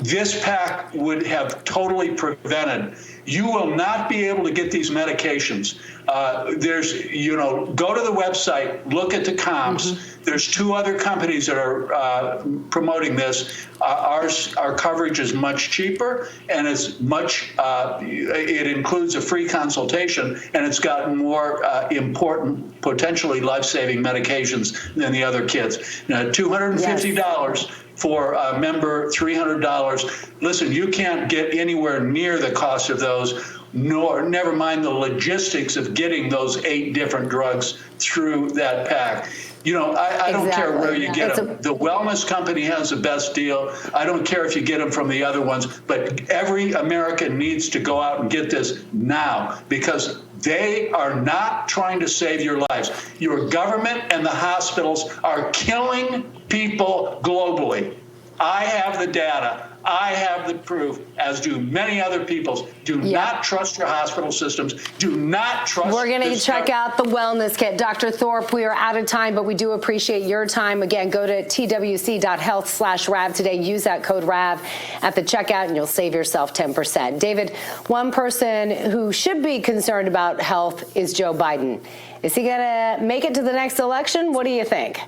Speaker 14: This pack would have totally prevented. You will not be able to get these medications. Go to the website, look at the comps. Mm-hmm. There's two other companies that are promoting this. Our coverage is much cheaper, and it includes a free consultation, and it's got more important, potentially life-saving medications than the other kits. Now, $250 for a member, $300. Listen, you can't get anywhere near the cost of those. nor never mind the logistics of getting those 8 different drugs through that pack. You know, I don't care where you get them. The wellness company has the best deal. I don't care if you get them from the other ones, but every American needs to go out and get this now, because they are not trying to save your lives. Your government and the hospitals are killing people globally. I have the data. I have the proof, as do many other people. Do not trust your hospital systems. Do not trust.
Speaker 3: We're going to check out the wellness kit. Dr. Thorpe, we are out of time, but we do appreciate your time. Again, go to twc.health/RAV today. Use that code RAV at the checkout, and you'll save yourself 10%. David, one person who should be concerned about health is Joe Biden. Is he going to make it to the next election? What do you think?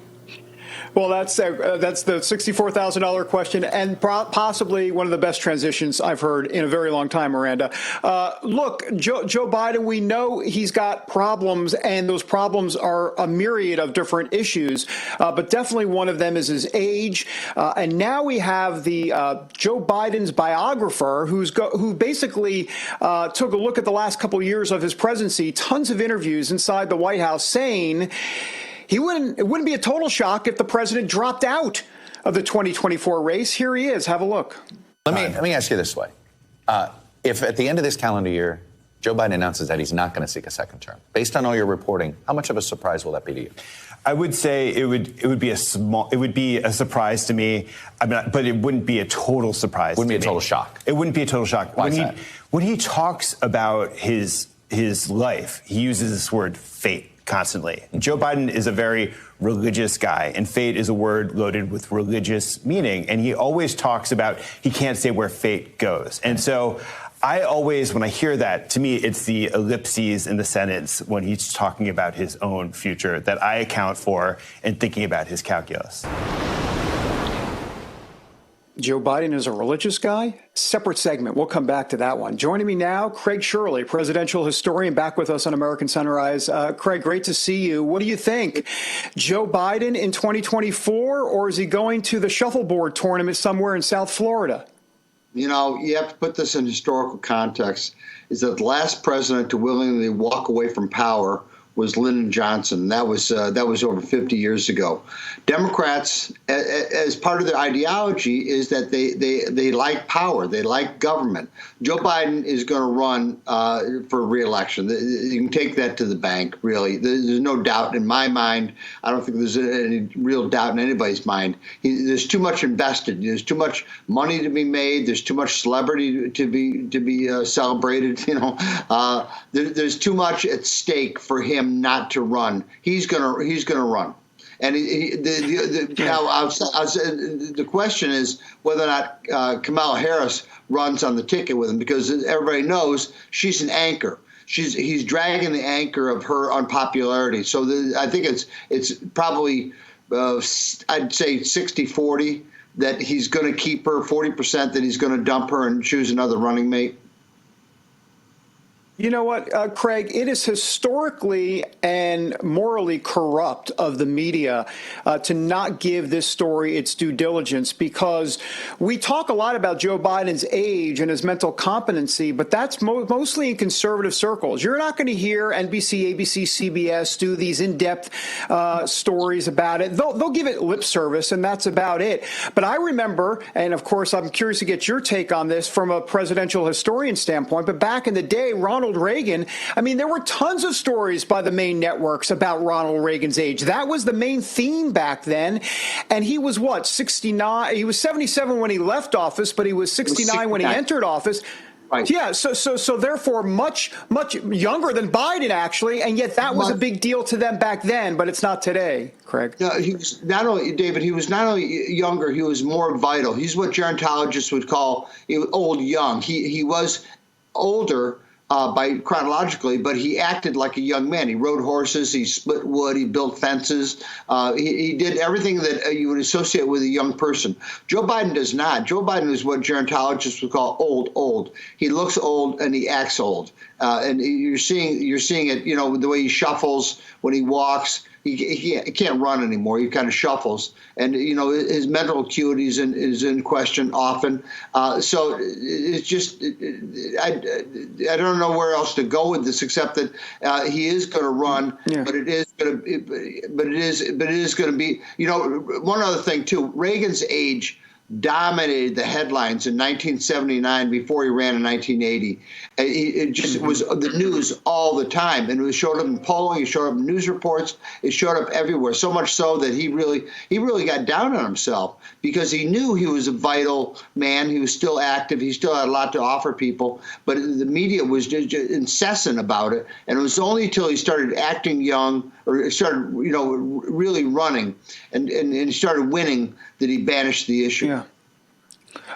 Speaker 6: Well, that's the $64,000 question, and possibly one of the best transitions I've heard in a very long time, Miranda. Look, Joe Biden, we know he's got problems, and those problems are a myriad of different issues, but definitely one of them is his age. And now we have the Joe Biden's biographer, who basically took a look at the last couple of years of his presidency, tons of interviews inside the White House saying it wouldn't be a total shock if the president dropped out of the 2024 race. Here he is. Have a look.
Speaker 15: Let me ask you this way. If at the end of this calendar year, Joe Biden announces that he's not going to seek a second term, based on all your reporting, how much of a surprise will that be to you?
Speaker 16: I would say it would be a surprise to me, but it wouldn't be a total surprise.
Speaker 15: Wouldn't be a total shock.
Speaker 16: It wouldn't be a total shock.
Speaker 15: Why is that?
Speaker 16: When he talks about his life, he uses this word fate constantly. Joe Biden is a very religious guy, and fate is a word loaded with religious meaning. And he always talks about he can't say where fate goes. And so I always, when I hear that, to me, it's the ellipses in the sentence when he's talking about his own future that I account for in thinking about his calculus.
Speaker 6: Joe Biden is a religious guy? Separate segment. We'll come back to that one. Joining me now, Craig Shirley, presidential historian, back with us on American Sunrise. Craig, great to see you. What do you think? Joe Biden in 2024, or is he going to the shuffleboard tournament somewhere in South Florida?
Speaker 17: You know, you have to put this in historical context, is that the last president to willingly walk away from power was Lyndon Johnson. That was over 50 years ago. Democrats, as part of their ideology, is that they like power, they like government. Joe Biden is going to run for re-election. You can take that to the bank, really. There's no doubt in my mind. I don't think there's any real doubt in anybody's mind. There's too much invested. There's too much money to be made. There's too much celebrity to be celebrated. You know, there's too much at stake for him not to run. He's gonna run. And now the question is whether or not Kamala Harris runs on the ticket with him, because everybody knows she's an anchor. He's dragging the anchor of her unpopularity. So I think it's probably I'd say 60-40 that he's going to keep her, 40% that he's going to dump her and choose another running mate.
Speaker 6: You know what, Craig, it is historically and morally corrupt of the media to not give this story its due diligence, because we talk a lot about Joe Biden's age and his mental competency, but that's mostly in conservative circles. You're not going to hear NBC, ABC, CBS do these in-depth stories about it. They'll give it lip service, and that's about it. But I remember, and of course I'm curious to get your take on this from a presidential historian standpoint, but back in the day, Ronald Reagan, I mean, there were tons of stories by the main networks about Ronald Reagan's age. That was the main theme back then. And he was, 69? He was 77 when he left office, but he was 69 when he entered office. Right. Yeah, so therefore much younger than Biden, actually, and yet that was a big deal to them back then, but it's not today, Craig.
Speaker 17: No, he was not only, David, he was not only younger, he was more vital. He's what gerontologists would call old young. He was older by chronologically, but he acted like a young man. He rode horses, he split wood, he built fences. He did everything that you would associate with a young person. Joe Biden does not. Joe Biden is what gerontologists would call old. He looks old and he acts old. And you're seeing it, you know, the way he shuffles when he walks. he can't run anymore. He kind of shuffles, and his mental acuity is in question often. So it's just I don't know where else to go with this except that he is going to run, but it is going to be. One other thing too. Reagan's age dominated the headlines in 1979 before he ran in 1980. It just was the news all the time, and it showed up in polling, it showed up in news reports, it showed up everywhere. So much so that he really got down on himself because he knew he was a vital man. He was still active. He still had a lot to offer people, but the media was just incessant about it. And it was only until he started acting young or started, really running and he started winning that he banished the issue.
Speaker 6: Yeah.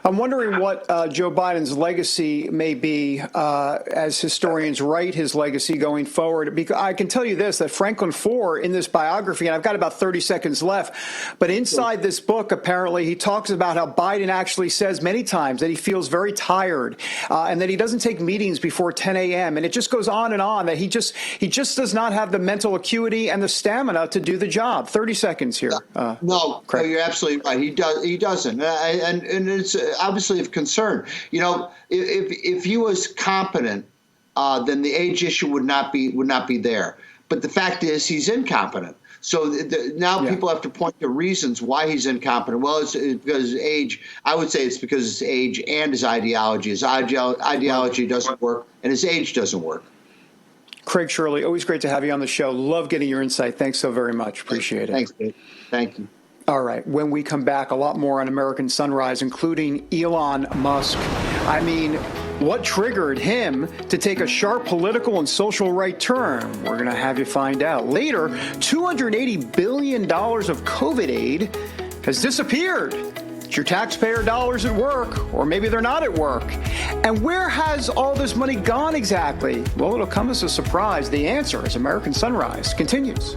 Speaker 6: I'm wondering what Joe Biden's legacy may be as historians write his legacy going forward. Because I can tell you this, that Franklin Foer in this biography, and I've got about 30 seconds left, but inside this book, apparently, he talks about how Biden actually says many times that he feels very tired and that he doesn't take meetings before 10 a.m. And it just goes on, that he just does not have the mental acuity and the stamina to do the job. 30 seconds here.
Speaker 17: No, you're absolutely right. He doesn't. And it's obviously of concern. If he was competent, then the age issue would not be there. But the fact is, he's incompetent. So now people have to point to reasons why he's incompetent. Well, it's because his age. I would say it's because his age and his ideology. His ideology doesn't work, and his age doesn't work.
Speaker 6: Craig Shirley, always great to have you on the show. Love getting your insight. Thanks so very much. Appreciate it.
Speaker 17: Thanks, Dave. Thank you.
Speaker 6: All right. When we come back, a lot more on American Sunrise, including Elon Musk. I mean, what triggered him to take a sharp political and social right turn? We're going to have you find out. Later, $280 billion of COVID aid has disappeared. It's your taxpayer dollars at work, or maybe they're not at work. And where has all this money gone exactly? Well, it'll come as a surprise. The answer as American Sunrise continues.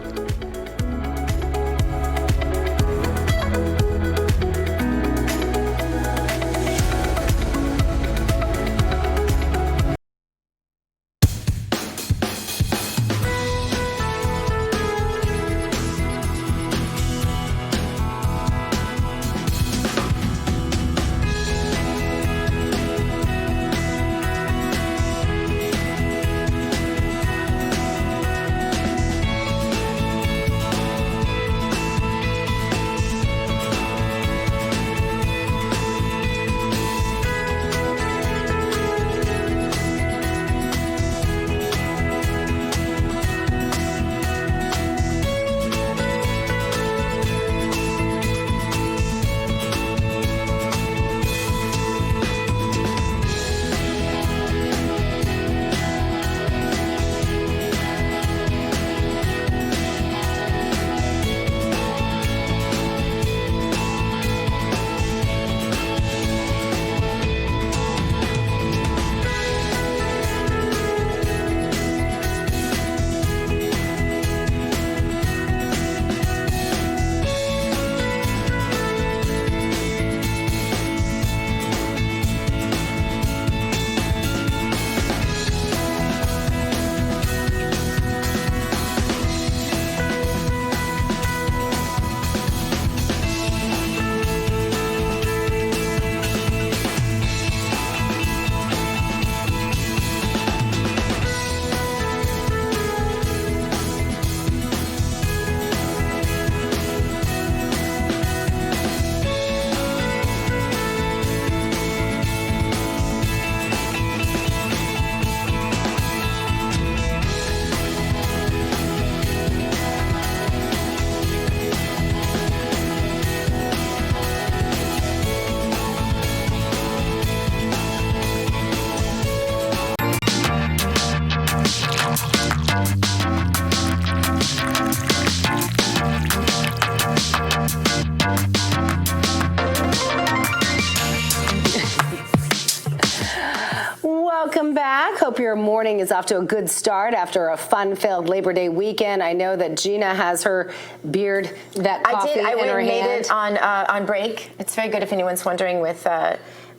Speaker 3: Welcome back. Hope your morning is off to a good start after a fun-filled Labor Day weekend. I know that Gina has her beard, that coffee
Speaker 2: I did. I
Speaker 3: in
Speaker 2: went
Speaker 3: her
Speaker 2: and made
Speaker 3: hand.
Speaker 2: it on break. It's very good if anyone's wondering with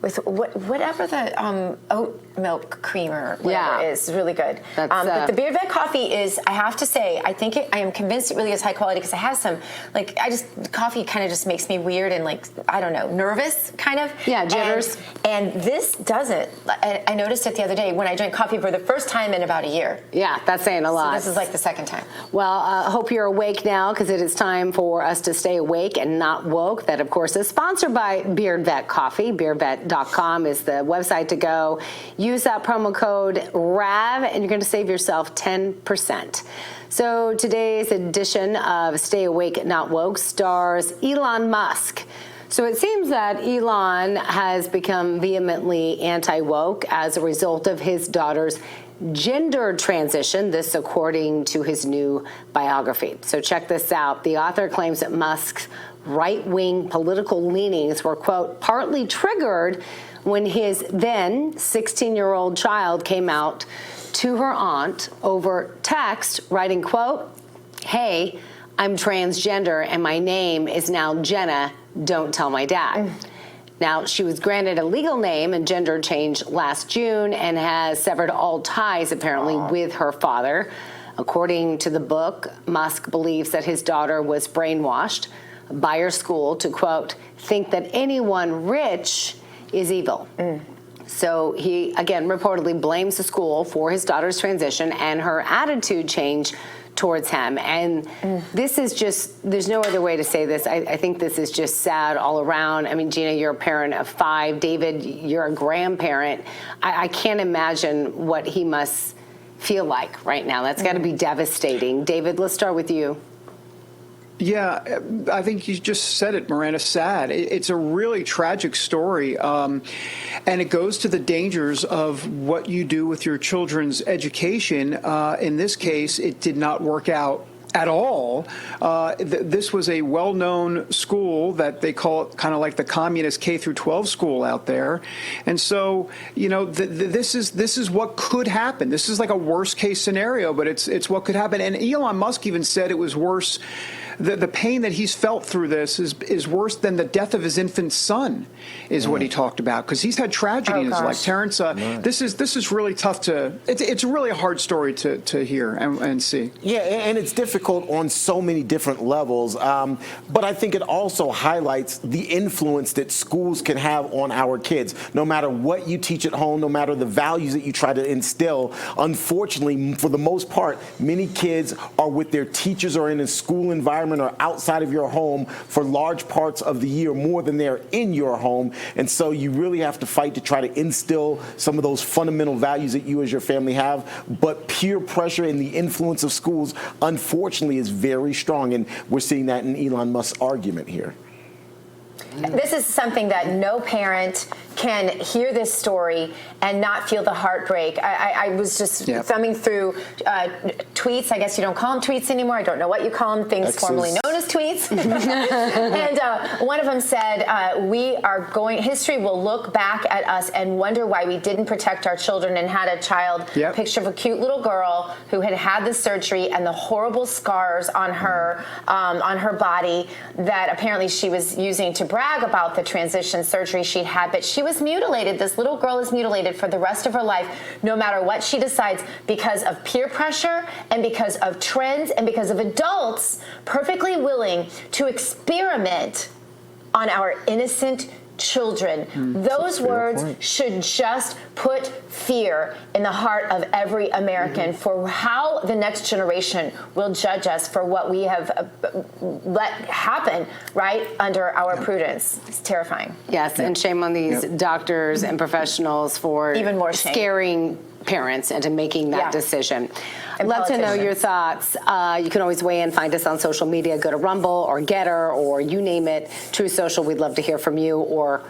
Speaker 2: with whatever the oat milk creamer is really good. But the beard vet coffee is, I have to say, I am convinced it really is high quality because it has some, coffee kind of just makes me weird and I don't know, nervous kind of.
Speaker 3: Yeah, jitters.
Speaker 2: And this doesn't. I noticed it the other day when I drank coffee for the first time in about a year.
Speaker 3: Yeah, that's saying a lot.
Speaker 2: So this is the second time.
Speaker 3: Well, hope you're awake now because it is time for us to stay awake and not woke. That, of course, is sponsored by Beard Vet Coffee. BeardVet.com is the website to go. Use that promo code RAV and you're going to save yourself 10%. So today's edition of Stay Awake Not Woke stars Elon Musk. So it seems that Elon has become vehemently anti-woke as a result of his daughter's gender transition, this according to his new biography. So check this out. The author claims that Musk's right-wing political leanings were, quote, partly triggered when his then 16-year-old child came out to her aunt over text, writing, quote, "Hey, I'm transgender and my name is now Jenna. Don't tell my dad." Now, she was granted a legal name and gender change last June and has severed all ties, apparently, with her father. According to the book, Musk believes that his daughter was brainwashed by her school to, quote, think that anyone rich is evil. So he, again, reportedly blames the school for his daughter's transition and her attitude change towards him. And this is just, there's no other way to say this. I think this is just sad all around. I mean, Gina, you're a parent of 5. David, you're a grandparent. I can't imagine what he must feel like right now. That's got to be devastating. David, let's start with you.
Speaker 6: Yeah, I think you just said it, Miranda. Sad. It's a really tragic story, and it goes to the dangers of what you do with your children's education. In this case, it did not work out at all. This was a well-known school that they call it kind of like the communist K through 12 school out there. And so, you know, this is what could happen. This is like a worst case scenario, but it's what could happen. And Elon Musk even said it was worse. The pain that he's felt through this is worse than the death of his infant son, is what he talked about, because he's had tragedy in his life. Terrance, this is really tough to. It's really a hard story to hear and see.
Speaker 1: Yeah, and it's difficult on so many different levels. But I think it also highlights the influence that schools can have on our kids. No matter what you teach at home, no matter the values that you try to instill, unfortunately, for the most part, many kids are with their teachers or in a school environment or outside of your home for large parts of the year, more than they're in your home. And so you really have to fight to try to instill some of those fundamental values that you as your family have. But peer pressure and the influence of schools, unfortunately, is very strong. And we're seeing that in Elon Musk's argument here.
Speaker 2: This is something that no parent can hear this story and not feel the heartbreak. I was just thumbing through tweets. I guess you don't call them tweets anymore. I don't know what you call them, things formerly known as tweets. And one of them said, history will look back at us and wonder why we didn't protect our children, and had a child picture of a cute little girl who had the surgery and the horrible scars on her body that apparently she was using to brag about the transition surgery she'd had, but she was mutilated. This little girl is mutilated for the rest of her life, no matter what she decides, because of peer pressure and because of trends and because of adults perfectly willing to experiment on our innocent children. Those words should just put fear in the heart of every American for how the next generation will judge us for what we have let happen right under our prudence. It's terrifying.
Speaker 3: Yes, and shame on these doctors and professionals for
Speaker 2: even more shame.
Speaker 3: Scaring parents into making that decision. I'd love to know your thoughts. You can always weigh in. Find us on social media. Go to Rumble or Getter or you name it. True Social, we'd love to hear from you, or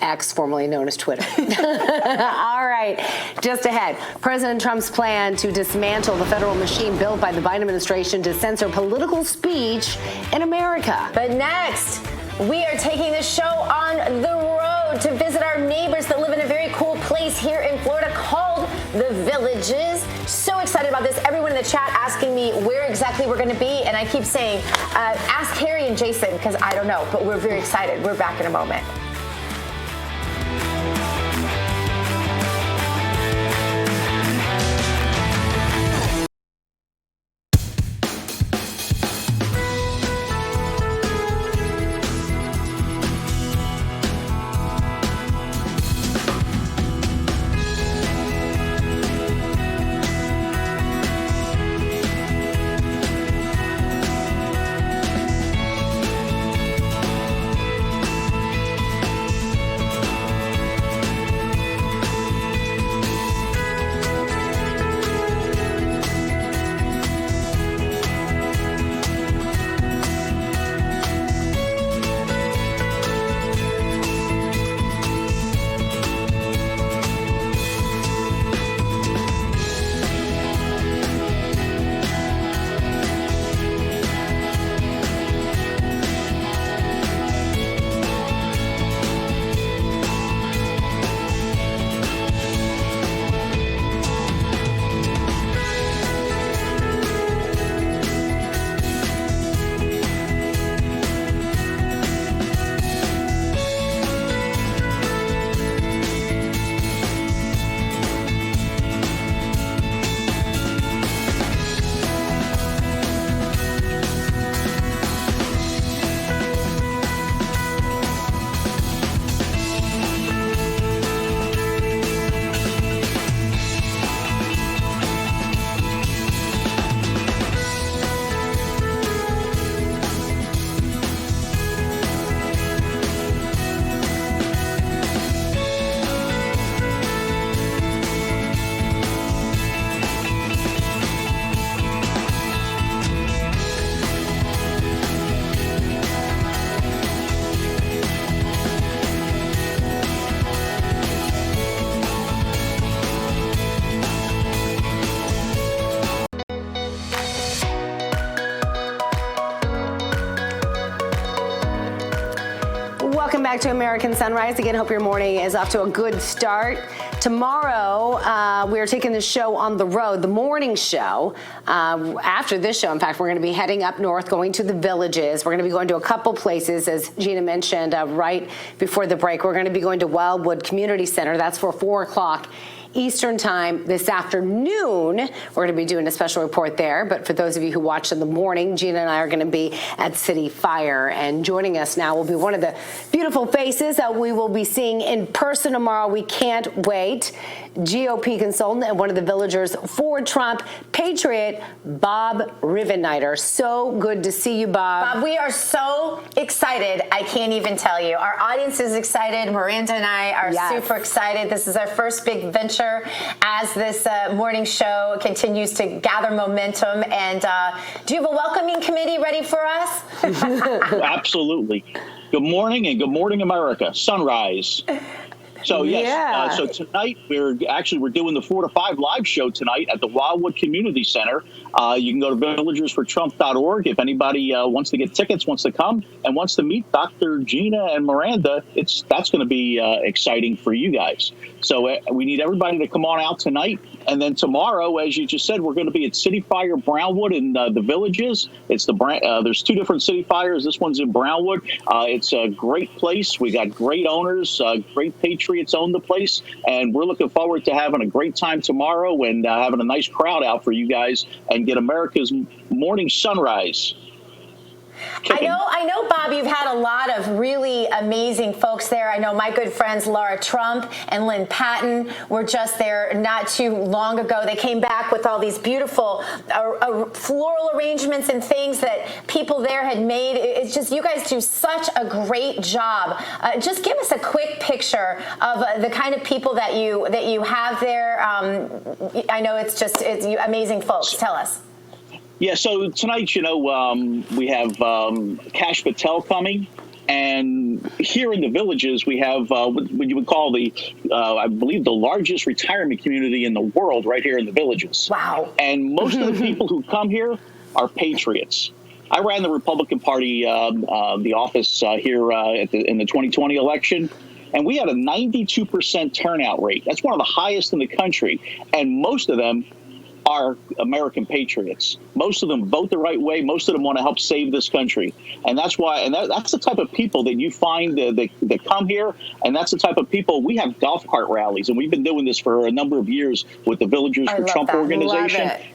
Speaker 3: X, formerly known as Twitter. All right, just ahead. President Trump's plan to dismantle the federal machine built by the Biden administration to censor political speech in America.
Speaker 2: But next, we are taking the show on the road to visit our neighbors that live in a very cool place here in Florida called The Villages. So excited about this. Everyone in the chat asking me where exactly we're going to be, and I keep saying, ask Harry and Jason, because I don't know, but we're very excited. We're back in a moment.
Speaker 3: back to American Sunrise. Again, hope your morning is off to a good start. Tomorrow, we are taking the show on the road, the morning show. After this show, in fact, we're going to be heading up north, going to the Villages. We're going to be going to a couple places, as Gina mentioned right before the break. We're going to be going to Wildwood Community Center. That's for 4 o'clock Eastern time this afternoon. We're going to be doing a special report there. But for those of you who watch in the morning, Gina and I are going to be at City Fire. And joining us now will be one of the beautiful faces that we will be seeing in person tomorrow. We can't wait. GOP consultant and one of the villagers for Trump, Patriot, Bob Rivenniter. So good to see you, Bob.
Speaker 2: Bob, we are so excited. I can't even tell you. Our audience is excited. Miranda and I are super excited. This is our first big venture as this morning show continues to gather momentum. And do you have a welcoming committee ready for us?
Speaker 18: Absolutely. Good morning and good morning, America. Sunrise. So yes, so tonight we're doing the 4 to 5 live show tonight at the Wildwood Community Center. You can go to villagersfortrump.org if anybody wants to get tickets, wants to come, and wants to meet Dr. Gina and Miranda. That's going to be exciting for you guys. So we need everybody to come on out tonight. And then tomorrow, as you just said, we're going to be at City Fire Brownwood in the Villages. It's there's 2 different City Fires. This one's in Brownwood. It's a great place. We got great owners, great patriots own the place, and we're looking forward to having a great time tomorrow and having a nice crowd out for you guys and get America's morning sunrise.
Speaker 2: I know, Bob, you've had a lot of really amazing folks there. I know my good friends Laura Trump and Lynn Patton were just there not too long ago. They came back with all these beautiful floral arrangements and things that people there had made. It's just, you guys do such a great job. Just give us a quick picture of the kind of people that you have there. I know it's amazing folks. Tell us.
Speaker 18: Yeah, so tonight, we have Kash Patel coming, and here in the Villages, we have what you would call I believe, the largest retirement community in the world right here in the Villages.
Speaker 2: Wow.
Speaker 18: And most of the people who come here are patriots. I ran the Republican Party, the office here in the 2020 election, and we had a 92% turnout rate. That's one of the highest in the country, and most of them are American patriots. Most of them vote the right way. Most of them want to help save this country. And that's why, that's the type of people that you find that come here. And that's the type of people. We have golf cart rallies, and we've been doing this for a number of years with the Villagers for Trump organization.
Speaker 2: Love it.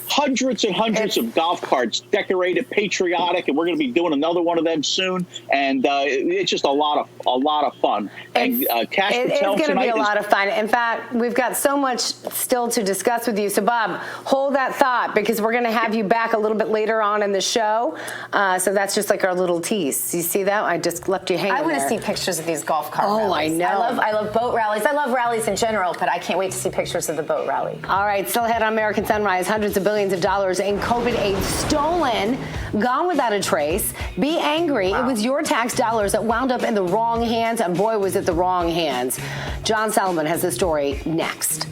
Speaker 18: Hundreds and hundreds of golf carts, decorated, patriotic, and we're going to be doing another one of them soon. And it's just a lot of fun. And Kash Patel
Speaker 3: it's going to be a lot of fun. In fact, we've got so much still to discuss with you. So, Bob, hold that thought, because we're going to have you back a little bit later on in the show. So that's just like our little tease. You see that? I just left you hanging. I
Speaker 2: want to see pictures of these golf cart rallies.
Speaker 3: Oh, I know.
Speaker 2: I love boat rallies. I love rallies in general, but I can't wait to see pictures of the boat rally.
Speaker 3: All right, still ahead on American Sunrise. Hundreds of billions of dollars in COVID aid stolen, gone without a trace. Be angry. Wow. It was your tax dollars that wound up in the wrong hands, and boy, was it the wrong hands. John Solomon has the story next.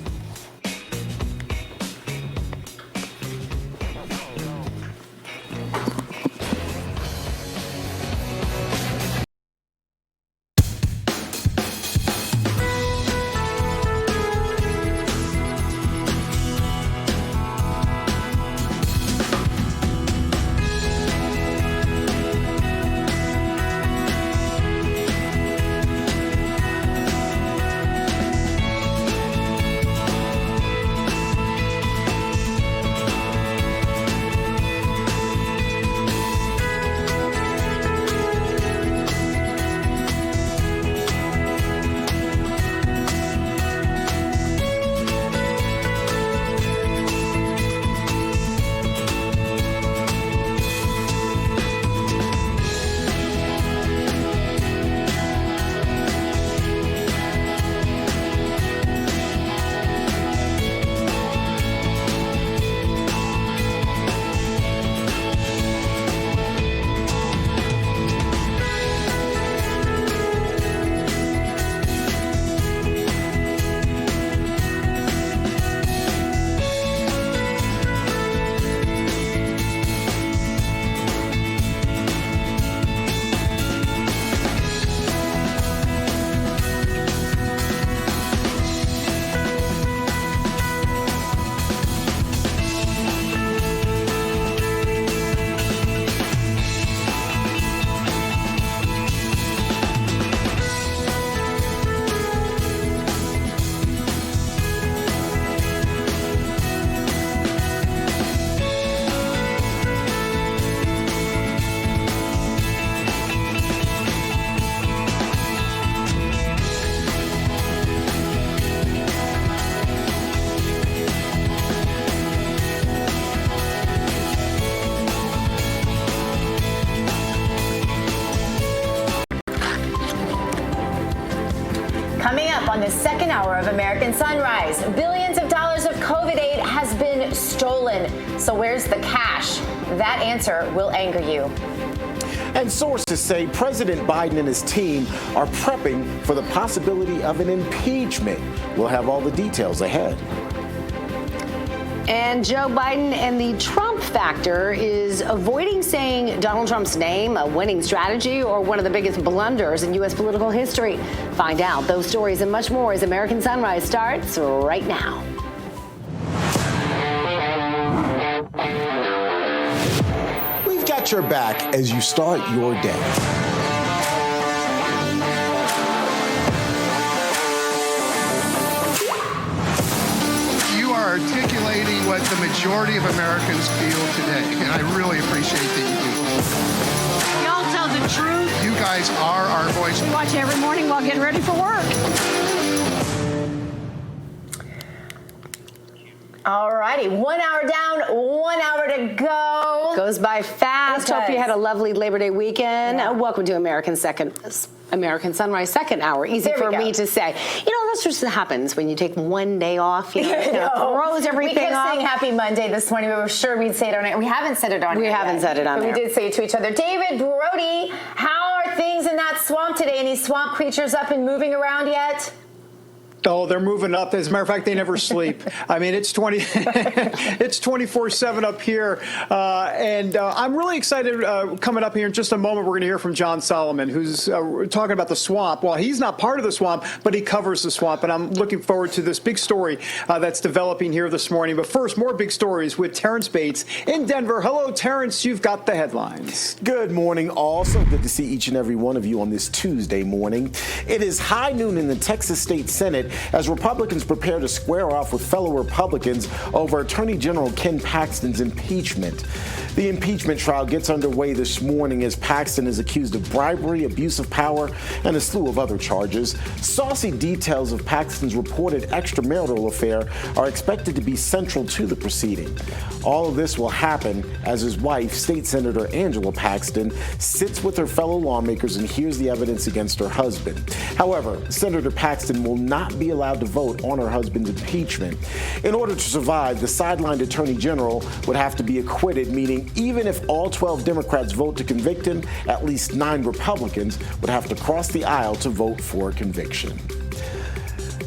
Speaker 2: hour of American Sunrise. Billions of dollars of COVID aid has been stolen. So where's the cash? That answer will anger you.
Speaker 1: And sources say President Biden and his team are prepping for the possibility of an impeachment. We'll have all the details ahead.
Speaker 3: And Joe Biden and the Trump factor is avoiding saying Donald Trump's name, a winning strategy, or one of the biggest blunders in U.S. political history. Find out those stories and much more as American Sunrise starts right now.
Speaker 1: We've got your back as you start your day.
Speaker 4: Articulating what the majority of Americans feel today, and I really appreciate that you do.
Speaker 5: Y'all tell the truth.
Speaker 4: You guys are our voice.
Speaker 5: We watch it every morning while getting ready for work.
Speaker 2: All righty, 1 hour down, 1 hour to go.
Speaker 3: Goes by fast. Hope you had a lovely Labor Day weekend.
Speaker 2: Yeah.
Speaker 3: Welcome to American Sunrise second hour. Easy for me to say. You know, that's just what happens when you take one day off. You know, it kind of throws everything
Speaker 2: we kept
Speaker 3: off.
Speaker 2: saying Happy Monday this morning. We were sure we'd say it on air. We haven't said it on air.
Speaker 3: We haven't said it on
Speaker 2: air. But we did say it to each other. David, Brody, how are things in that swamp today? Any swamp creatures up and moving around yet?
Speaker 6: Oh, they're moving up. As a matter of fact, they never sleep. I mean, it's 24/7 up here, and I'm really excited. Coming up here in just a moment, we're going to hear from John Solomon, who's talking about the swamp. Well, he's not part of the swamp, but he covers the swamp, and I'm looking forward to this big story that's developing here this morning. But first, more big stories with Terrance Bates in Denver. Hello, Terrance. You've got the headlines.
Speaker 1: Good morning, all. So good to see each and every one of you on this Tuesday morning. It is high noon in the Texas State Senate as Republicans prepare to square off with fellow Republicans over Attorney General Ken Paxton's impeachment. The impeachment trial gets underway this morning as Paxton is accused of bribery, abuse of power, and a slew of other charges. Saucy details of Paxton's reported extramarital affair are expected to be central to the proceeding. All of this will happen as his wife, State Senator Angela Paxton, sits with her fellow lawmakers and hears the evidence against her husband. However, Senator Paxton will not be allowed to vote on her husband's impeachment. In order to survive, the sidelined Attorney General would have to be acquitted, meaning even if all 12 Democrats vote to convict him, at least 9 Republicans would have to cross the aisle to vote for conviction.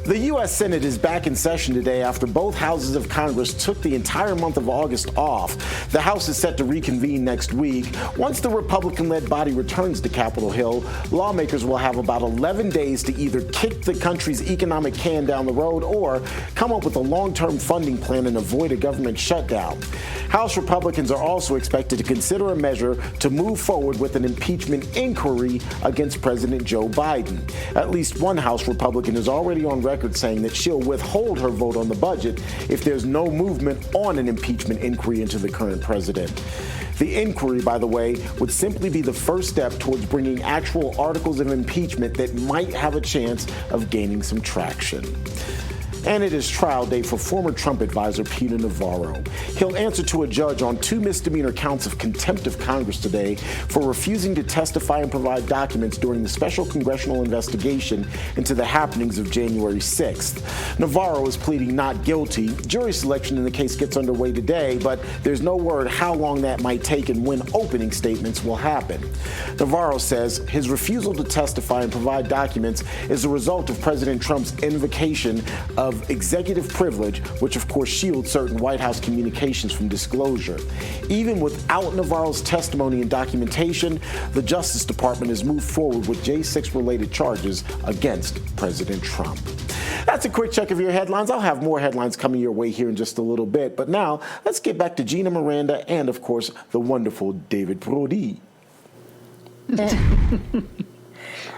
Speaker 1: The U.S. Senate is back in session today after both houses of Congress took the entire month of August off. The House is set to reconvene next week. Once the Republican-led body returns to Capitol Hill, lawmakers will have about 11 days to either kick the country's economic can down the road or come up with a long-term funding plan and avoid a government shutdown. House Republicans are also expected to consider a measure to move forward with an impeachment inquiry against President Joe Biden. At least one House Republican is already on record saying that she'll withhold her vote on the budget if there's no movement on an impeachment inquiry into the current president. The inquiry, by the way, would simply be the first step towards bringing actual articles of impeachment that might have a chance of gaining some traction. And it is trial day for former Trump advisor Peter Navarro. He'll answer to a judge on 2 misdemeanor counts of contempt of Congress today for refusing to testify and provide documents during the special congressional investigation into the happenings of January 6th. Navarro is pleading not guilty. Jury selection in the case gets underway today, but there's no word how long that might take and when opening statements will happen. Navarro says his refusal to testify and provide documents is a result of President Trump's invocation of executive privilege, which of course shields certain White House communications from disclosure. Even without Navarro's testimony and documentation, the Justice Department has moved forward with J6-related charges against President Trump. That's a quick check of your headlines. I'll have more headlines coming your way here in just a little bit. But now, let's get back to Gina, Miranda, and of course, the wonderful David Brody.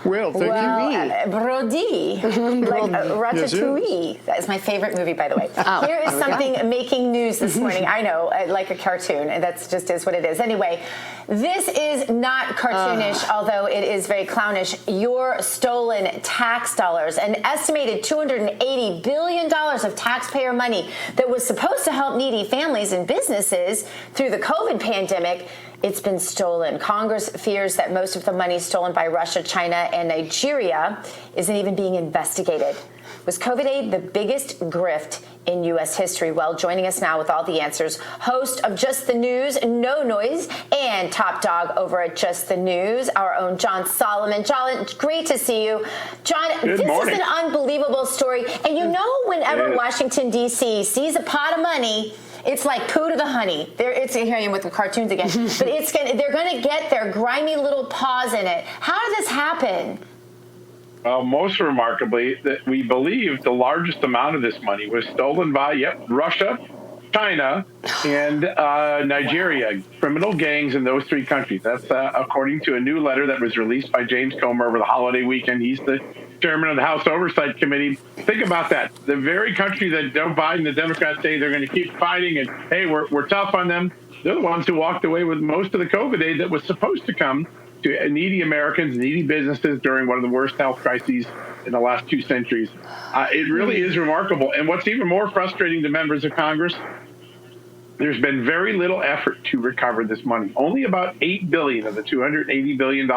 Speaker 6: Well, thank you.
Speaker 2: Brody, like Ratatouille. That is my favorite movie, by the way. Here is something making news this morning. I know, like a cartoon. That's just is what it is. Anyway, this is not cartoonish, although it is very clownish. Your stolen tax dollars, an estimated $280 billion of taxpayer money that was supposed to help needy families and businesses through the COVID pandemic. It's been stolen. Congress fears that most of the money stolen by Russia, China, and Nigeria isn't even being investigated. Was COVID aid the biggest grift in U.S. history? Well, joining us now with all the answers, host of Just the News, No Noise, and top dog over at Just the News, our own John Solomon. John, great to see you. John, this is an unbelievable story. And you know, whenever Washington, D.C. sees a pot of money, it's like poo to the honey. It's here I am with the cartoons again. But they're going to get their grimy little paws in it. How did this happen?
Speaker 19: Well, most remarkably, that we believe the largest amount of this money was stolen by, Russia, China, and Nigeria, criminal gangs in those three countries. That's according to a new letter that was released by James Comer over the holiday weekend. He's the chairman of the House Oversight Committee. Think about that. The very country that Joe Biden, the Democrats, say they're going to keep fighting and, hey, we're tough on them. They're the ones who walked away with most of the COVID aid that was supposed to come to needy Americans, needy businesses during one of the worst health crises in the last 2 centuries. It really is remarkable. And what's even more frustrating to members of Congress, there's been very little effort to recover this money. Only about $8 billion of the $280 billion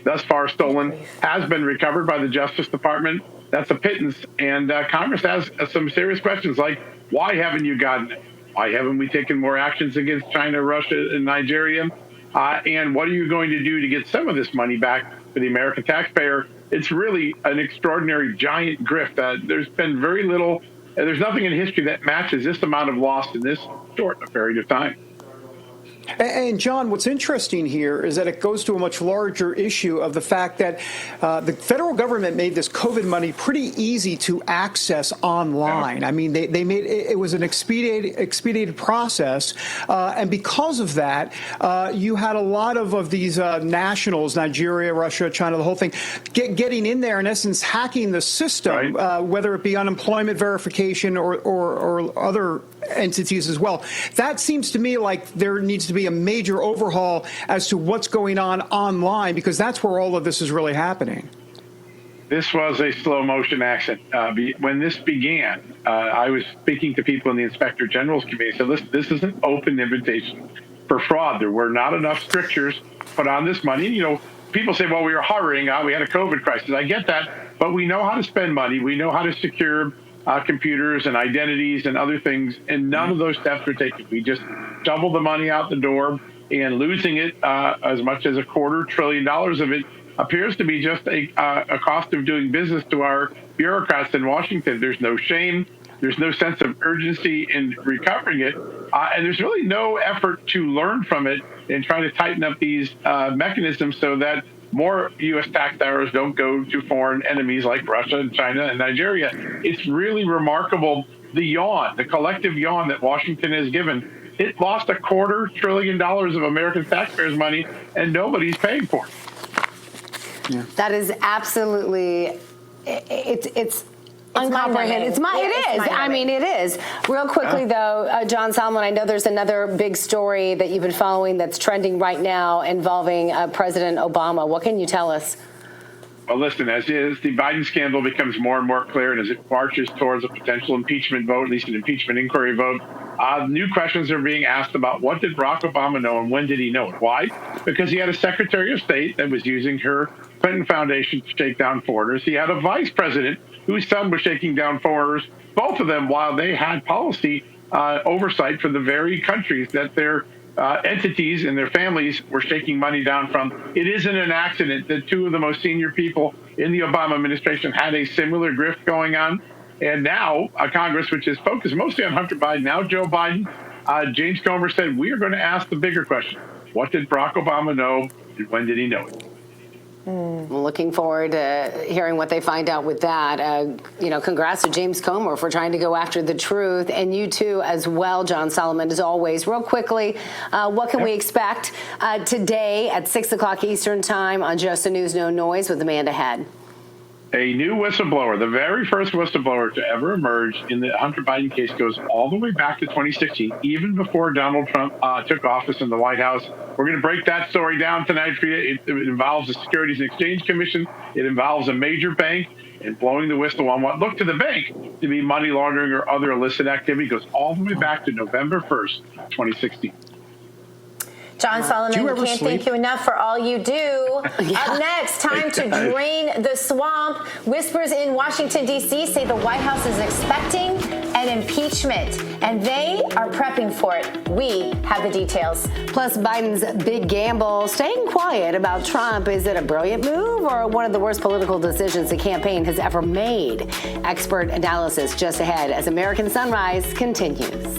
Speaker 19: thus far stolen has been recovered by the Justice Department. That's a pittance. And Congress has some serious questions like, why haven't you gotten it? Why haven't we taken more actions against China, Russia, and Nigeria? And what are you going to do to get some of this money back for the American taxpayer? It's really an extraordinary, giant grift. There's been very little, there's nothing in history that matches this amount of loss in this short a period of time.
Speaker 6: And John, what's interesting here is that it goes to a much larger issue of the fact that the federal government made this COVID money pretty easy to access online. I mean, they made it was an expedited process, and because of that, you had a lot of these nationals, Nigeria, Russia, China, the whole thing, getting in there in essence, hacking the system, whether it be unemployment verification or other entities as well. That seems to me like there needs to be a major overhaul as to what's going on online, because that's where all of this is really happening.
Speaker 19: This was a slow motion accident. When this began, I was speaking to people in the Inspector General's committee. So this is an open invitation for fraud. There were not enough strictures put on this money. You know, people say, well, we were hurrying. We had a COVID crisis. I get that. But we know how to spend money. We know how to secure computers and identities and other things, and none of those steps were taken. We just shoveled the money out the door, and losing it as much as $250 billion of it appears to be just a cost of doing business to our bureaucrats in Washington. There's no shame. There's no sense of urgency in recovering it. And there's really no effort to learn from it and try to tighten up these mechanisms so that more U.S. tax dollars don't go to foreign enemies like Russia and China and Nigeria. It's really remarkable, the collective yawn that Washington has given. It lost $250 billion of American taxpayers' money, and nobody's paying for it.
Speaker 3: Yeah. That is absolutely, it's uncomprehendable. It is. I mean, it is. Real quickly, though, John Solomon, I know there's another big story that you've been following that's trending right now involving President Obama. What can you tell us?
Speaker 19: Well, listen, as the Biden scandal becomes more and more clear, and as it marches towards a potential impeachment vote, at least an impeachment inquiry vote, new questions are being asked about what did Barack Obama know and when did he know it? Why? Because he had a Secretary of State that was using her Clinton Foundation to shake down foreigners. He had a vice president whose son was shaking down foreigners, both of them while they had policy oversight for the very countries that their entities and their families were shaking money down from. It isn't an accident that two of the most senior people in the Obama administration had a similar grift going on. And now a Congress, which is focused mostly on Hunter Biden, now Joe Biden, James Comer said, we are going to ask the bigger question. What did Barack Obama know and when did he know it?
Speaker 3: Looking forward to hearing what they find out with that. Congrats to James Comer for trying to go after the truth, and you too as well, John Solomon, as always. Real quickly, what can we expect today at 6 o'clock Eastern time on Just the News, No Noise with Amanda Head?
Speaker 19: A new whistleblower, the very first whistleblower to ever emerge in the Hunter Biden case, goes all the way back to 2016, even before Donald Trump took office in the White House. We're going to break that story down tonight for you. It involves the Securities and Exchange Commission. It involves a major bank and blowing the whistle on what looked to the bank to be money laundering or other illicit activity. It goes all the way back to November 1st, 2016.
Speaker 2: John Solomon, can't thank you enough for all you do. Up next, time to drain the swamp. Whispers in Washington, D.C. say the White House is expecting an impeachment, and they are prepping for it. We have the details.
Speaker 3: Plus, Biden's big gamble, staying quiet about Trump. Is it a brilliant move or one of the worst political decisions the campaign has ever made? Expert analysis just ahead as American Sunrise continues.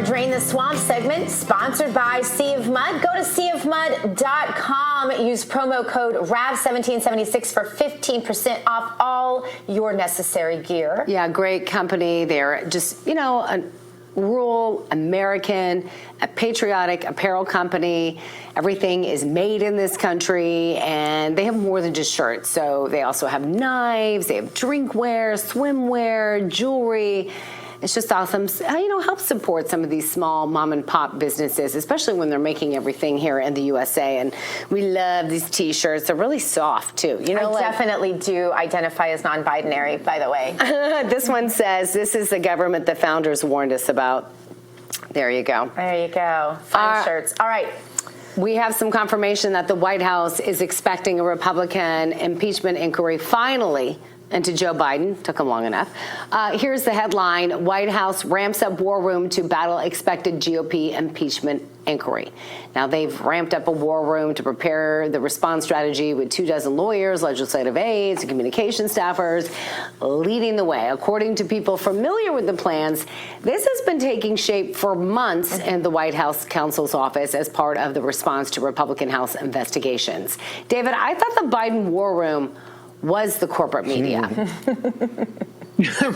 Speaker 2: Drain the Swamp segment, sponsored by Sea of Mud. Go to seaofmud.com. Use promo code RAV1776 for 15% off all your necessary gear.
Speaker 3: Yeah, great company. They're just, a rural American, a patriotic apparel company. Everything is made in this country, and they have more than just shirts. So they also have knives, they have drinkware, swimwear, jewelry. It's just awesome. Help support some of these small mom and pop businesses, especially when they're making everything here in the USA. And we love these T-shirts. They're really soft, too.
Speaker 2: I definitely do identify as non-binary, by the way.
Speaker 3: This one says, this is the government the founders warned us about. There you go.
Speaker 2: There you go. Fun shirts. All right.
Speaker 3: We have some confirmation that the White House is expecting a Republican impeachment inquiry finally into Joe Biden. Took him long enough. Here's the headline. White House ramps up war room to battle expected GOP impeachment inquiry. Now, they've ramped up a war room to prepare the response strategy with 24 lawyers, legislative aides, and communication staffers leading the way. According to people familiar with the plans, this has been taking shape for months in the White House counsel's office as part of the response to Republican House investigations. David, I thought the Biden war room was the corporate media.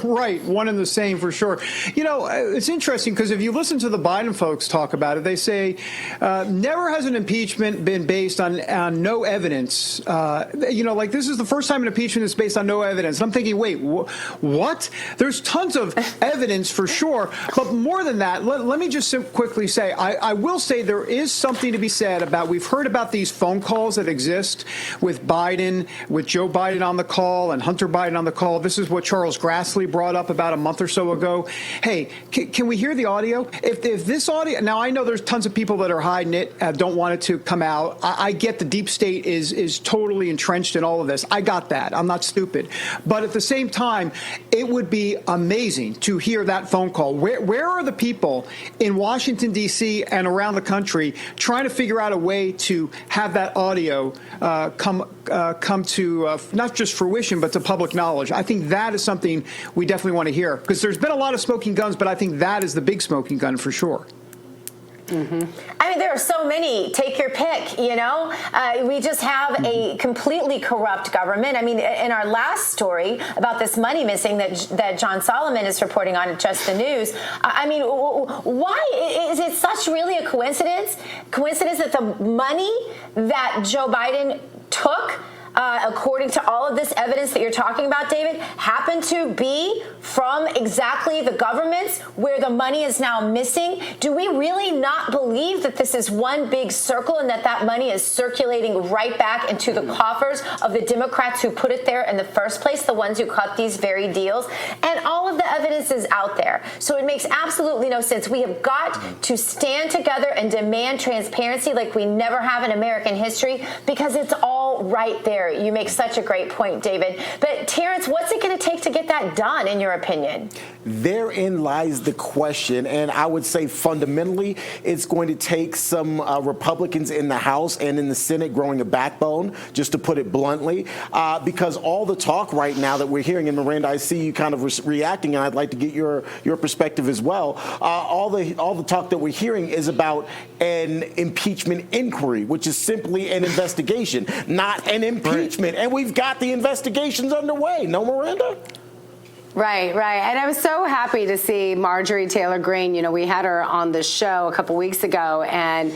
Speaker 6: Right, one and the same for sure. You know, it's interesting because if you listen to the Biden folks talk about it, they say never has an impeachment been based on no evidence. You know, like this is the first time an impeachment is based on no evidence. And I'm thinking, wait, what? There's tons of evidence for sure. But more than that, let me just quickly say, I will say there is something to be said about, we've heard about these phone calls that exist with Biden, with Joe Biden on the call and Hunter Biden on the call. This is what Charles Grassley brought up about a month or so ago. Hey, can we hear the audio? If this audio, now I know there's tons of people that are hiding it, don't want it to come out. I get the deep state is totally entrenched in all of this. I got that. I'm not stupid. But at the same time, it would be amazing to hear that phone call. Where are the people in Washington, D.C. and around the country trying to figure out a way to have that audio come to not just fruition, but to public knowledge? I think that is something we definitely want to hear, because there's been a lot of smoking guns, but I think that is the big smoking gun for sure.
Speaker 2: Mm-hmm. I mean, there are so many. Take your pick, you know. We just have a completely corrupt government. I mean, in our last story about this money missing that John Solomon is reporting on Just the News, I mean, why is it such really a coincidence that the money that Joe Biden took, according to all of this evidence that you're talking about, David, happened to be from exactly the governments where the money is now missing? Do we really not believe that this is one big circle and that money is circulating right back into the coffers of the Democrats who put it there in the first place, the ones who cut these very deals? And all of the evidence is out there. So it makes absolutely no sense. We have got to stand together and demand transparency like we never have in American history, because it's all right there. You make such a great point, David. But Terrance, what's it going to take to get that done, in your opinion?
Speaker 1: Therein lies the question, and I would say fundamentally it's going to take some Republicans in the House and in the Senate growing a backbone, just to put it bluntly, because all the talk right now that we're hearing, and Miranda, I see you kind of reacting, and I'd like to get your perspective as well. All the talk that we're hearing is about an impeachment inquiry, which is simply an investigation, not an impeachment. And we've got the investigations underway. No, Miranda?
Speaker 3: Right. And I was so happy to see Marjorie Taylor Greene. You know, we had her on the show a couple weeks ago, and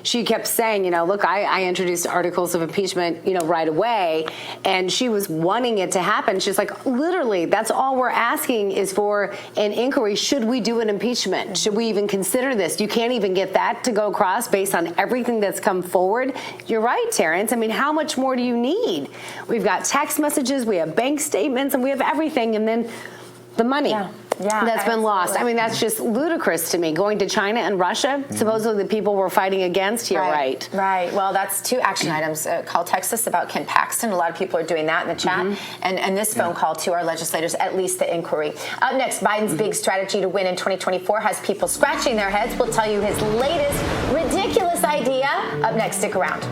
Speaker 3: she kept saying, you know, look, I introduced articles of impeachment, you know, right away. And she was wanting it to happen. She's like, literally, that's all we're asking is for an inquiry. Should we do an impeachment? Should we even consider this? You can't even get that to go across based on everything that's come forward. You're right, Terrance. I mean, how much more do you need? We've got text messages, we have bank statements, and we have everything. And then the money. Yeah, that's been lost. I mean, that's just ludicrous to me. Going to China and Russia, supposedly the people we're fighting against. You're right.
Speaker 2: Right. Well, that's two action items. Call Texas about Ken Paxton. A lot of people are doing that in the chat. And this phone call to our legislators, at least the inquiry. Up next, Biden's big strategy to win in 2024 has people scratching their heads. We'll tell you his latest ridiculous idea. Up next, stick around.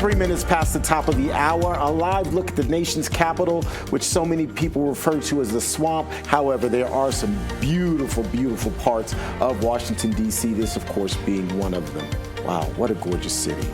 Speaker 1: 3 minutes past the top of the hour, a live look at the nation's capital, which so many people refer to as the swamp. However, there are some beautiful, beautiful parts of Washington, D.C., this, of course, being one of them. Wow, what a gorgeous city.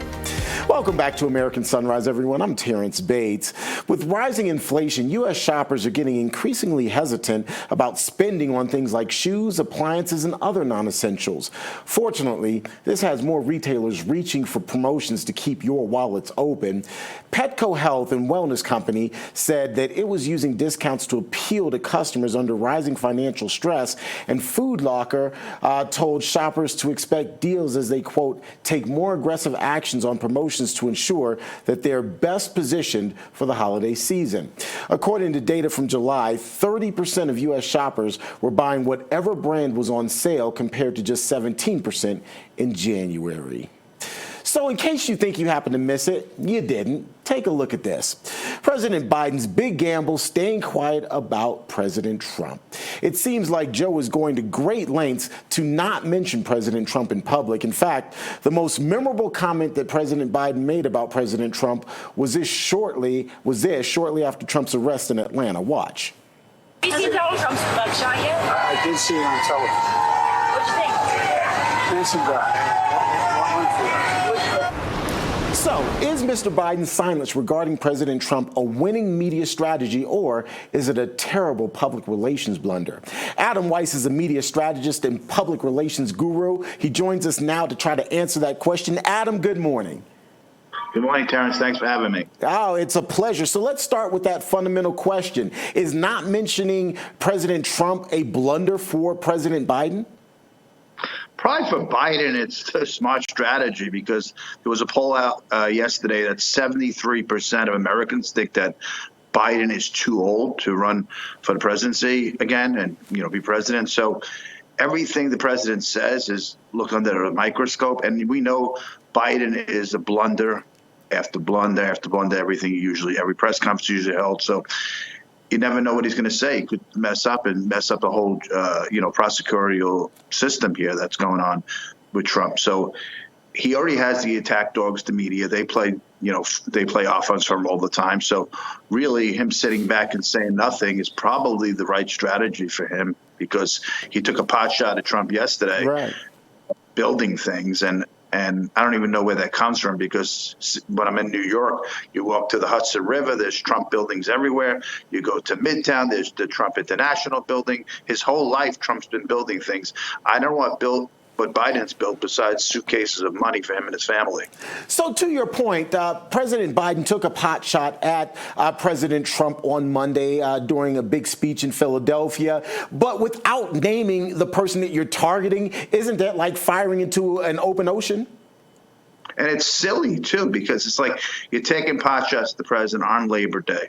Speaker 1: Welcome back to American Sunrise, everyone. I'm Terrance Bates. With rising inflation, U.S. shoppers are getting increasingly hesitant about spending on things like shoes, appliances, and other non-essentials. Fortunately, this has more retailers reaching for promotions to keep your wallets open. Petco Health and Wellness Company said that it was using discounts to appeal to customers under rising financial stress, and Food Locker told shoppers to expect deals as they, quote, take more aggressive actions on promotions to ensure that they're best positioned for the holiday season. According to data from July, 30% of U.S. shoppers were buying whatever brand was on sale compared to just 17% in January. So in case you think you happened to miss it, you didn't. Take a look at this. President Biden's big gamble staying quiet about President Trump. It seems like Joe is going to great lengths to not mention President Trump in public. In fact, the most memorable comment that President Biden made about President Trump was this shortly after Trump's arrest in Atlanta. Watch.
Speaker 20: Did you see Donald Trump's mugshot yet?
Speaker 6: I did see it on television.
Speaker 20: What'd you think?
Speaker 6: Handsome guy.
Speaker 1: So, is Mr. Biden's silence regarding President Trump a winning media strategy, or is it a terrible public relations blunder? Adam Weiss is a media strategist and public relations guru. He joins us now to try to answer that question. Adam, good morning.
Speaker 21: Good morning, Terrance. Thanks for having me.
Speaker 1: Oh, it's a pleasure. So let's start with that fundamental question. Is not mentioning President Trump a blunder for President Biden?
Speaker 21: Probably for Biden, it's a smart strategy because there was a poll out yesterday that 73% of Americans think that Biden is too old to run for the presidency again and, be president. So everything the president says is looked under a microscope. And we know Biden is a blunder after blunder after blunder, every press conference usually held. So you never know what he's going to say. He could mess up the whole, prosecutorial system here that's going on with Trump. So he already has the attack dogs, the media. They play offense for him all the time. So really him sitting back and saying nothing is probably the right strategy for him because he took a pot shot at Trump yesterday, right, building things. And I don't even know where that comes from because when I'm in New York, you walk to the Hudson River, there's Trump buildings everywhere. You go to Midtown, there's the Trump International building. His whole life, Trump's been building things. I don't know what Biden's built besides suitcases of money for him and his family.
Speaker 1: So to your point, President Biden took a pot shot at President Trump on Monday during a big speech in Philadelphia, but without naming the person that you're targeting. Isn't that like firing into an open ocean?
Speaker 21: And it's silly, too, because it's like you're taking pot shots at the president on Labor Day.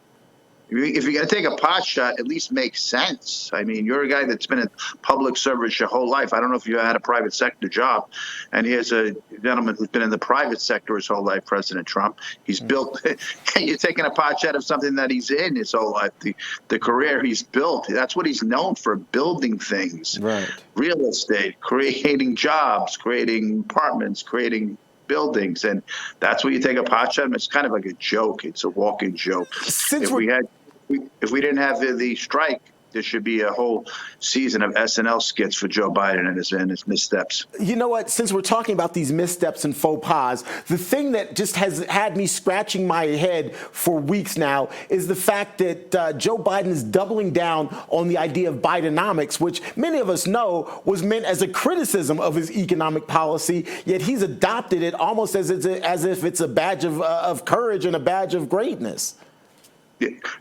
Speaker 21: If you're going to take a pot shot, at least make sense. I mean, you're a guy that's been in public service your whole life. I don't know if you had a private sector job. And here's a gentleman who's been in the private sector his whole life, President Trump. He's built – you're taking a pot shot of something that he's in his whole life, the career he's built. That's what he's known for, building things. Right. Real estate, creating jobs, creating apartments, creating – buildings, and that's where you take a pot shot. It's kind of like a joke. It's a walking joke. If we didn't have the strike, there should be a whole season of SNL skits for Joe Biden and his missteps.
Speaker 1: You know what? Since we're talking about these missteps and faux pas, the thing that just has had me scratching my head for weeks now is the fact that Joe Biden is doubling down on the idea of Bidenomics, which many of us know was meant as a criticism of his economic policy, yet he's adopted it almost as if it's a badge of courage and a badge of greatness.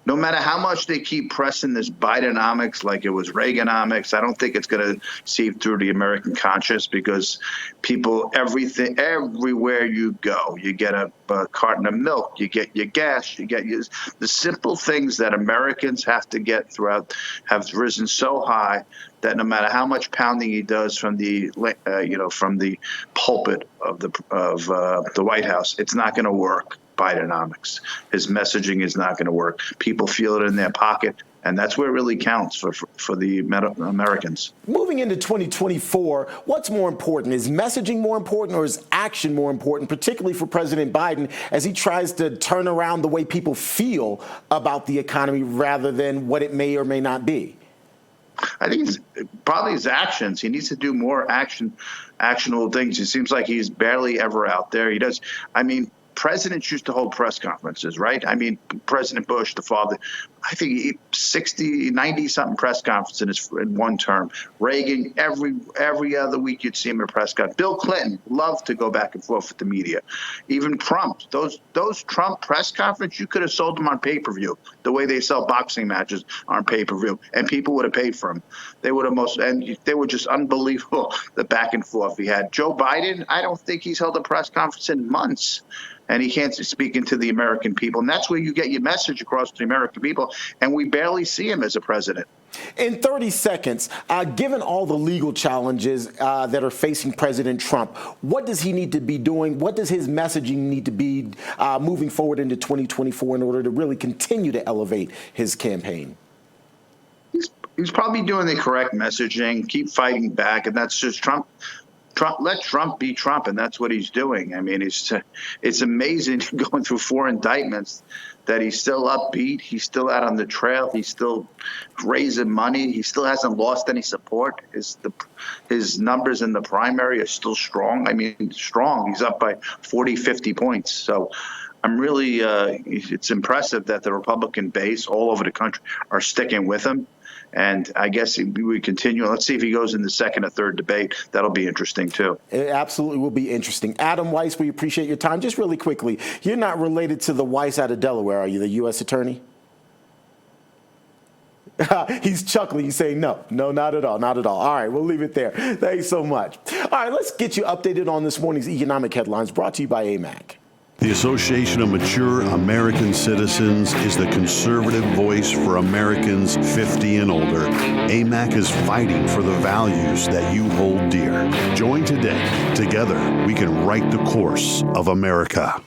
Speaker 21: No matter how much they keep pressing this Bidenomics like it was Reaganomics, I don't think it's going to seep through the American conscience because people, everywhere you go, you get a carton of milk, you get your gas, the simple things that Americans have to get throughout have risen so high that no matter how much pounding he does from the pulpit of the White House, it's not going to work. Bidenomics. His messaging is not going to work. People feel it in their pocket. And that's where it really counts for the Americans.
Speaker 1: Moving into 2024, what's more important? Is messaging more important or is action more important, particularly for President Biden as he tries to turn around the way people feel about the economy rather than what it may or may not be?
Speaker 21: I think it's probably his actions. He needs to do more actionable things. It seems like he's barely ever out there. He does. I mean, presidents used to hold press conferences, right? I mean, President Bush, the father, I think 60, 90-something press conferences in one term. Reagan, every other week you'd see him at a press conference. Bill Clinton loved to go back and forth with the media. Even Trump, those Trump press conferences, you could have sold them on pay-per-view, the way they sell boxing matches on pay-per-view, and people would have paid for them. They would have and they were just unbelievable, the back and forth he had. Joe Biden, I don't think he's held a press conference in months. And he can't speak into the American people. And that's where you get your message across to the American people. And we barely see him as a president.
Speaker 1: In 30 seconds, given all the legal challenges that are facing President Trump, what does he need to be doing? What does his messaging need to be moving forward into 2024 in order to really continue to elevate his campaign?
Speaker 21: He's probably doing the correct messaging, keep fighting back. And that's just Trump. Let Trump be Trump, and that's what he's doing. I mean, it's amazing going through 4 indictments that he's still upbeat. He's still out on the trail. He's still raising money. He still hasn't lost any support. His numbers in the primary are still strong. I mean, strong. He's up by 40, 50 points. So I'm really it's impressive that the Republican base all over the country are sticking with him. And I guess we continue. Let's see if he goes in the second or third debate. That'll be interesting, too. It absolutely will be interesting. Adam Weiss, we appreciate your time. Just really quickly, you're not related to the Weiss out of Delaware, are you, the U.S. attorney? He's chuckling. He's saying no, not at all, not at all. All right, we'll leave it there. Thanks so much. All right, let's get you updated on this morning's economic headlines brought to you by AMAC.
Speaker 9: The Association of Mature American Citizens is the conservative voice for Americans 50 and older. AMAC is fighting for the values that you hold dear. Join today. Together, we can write the course of America.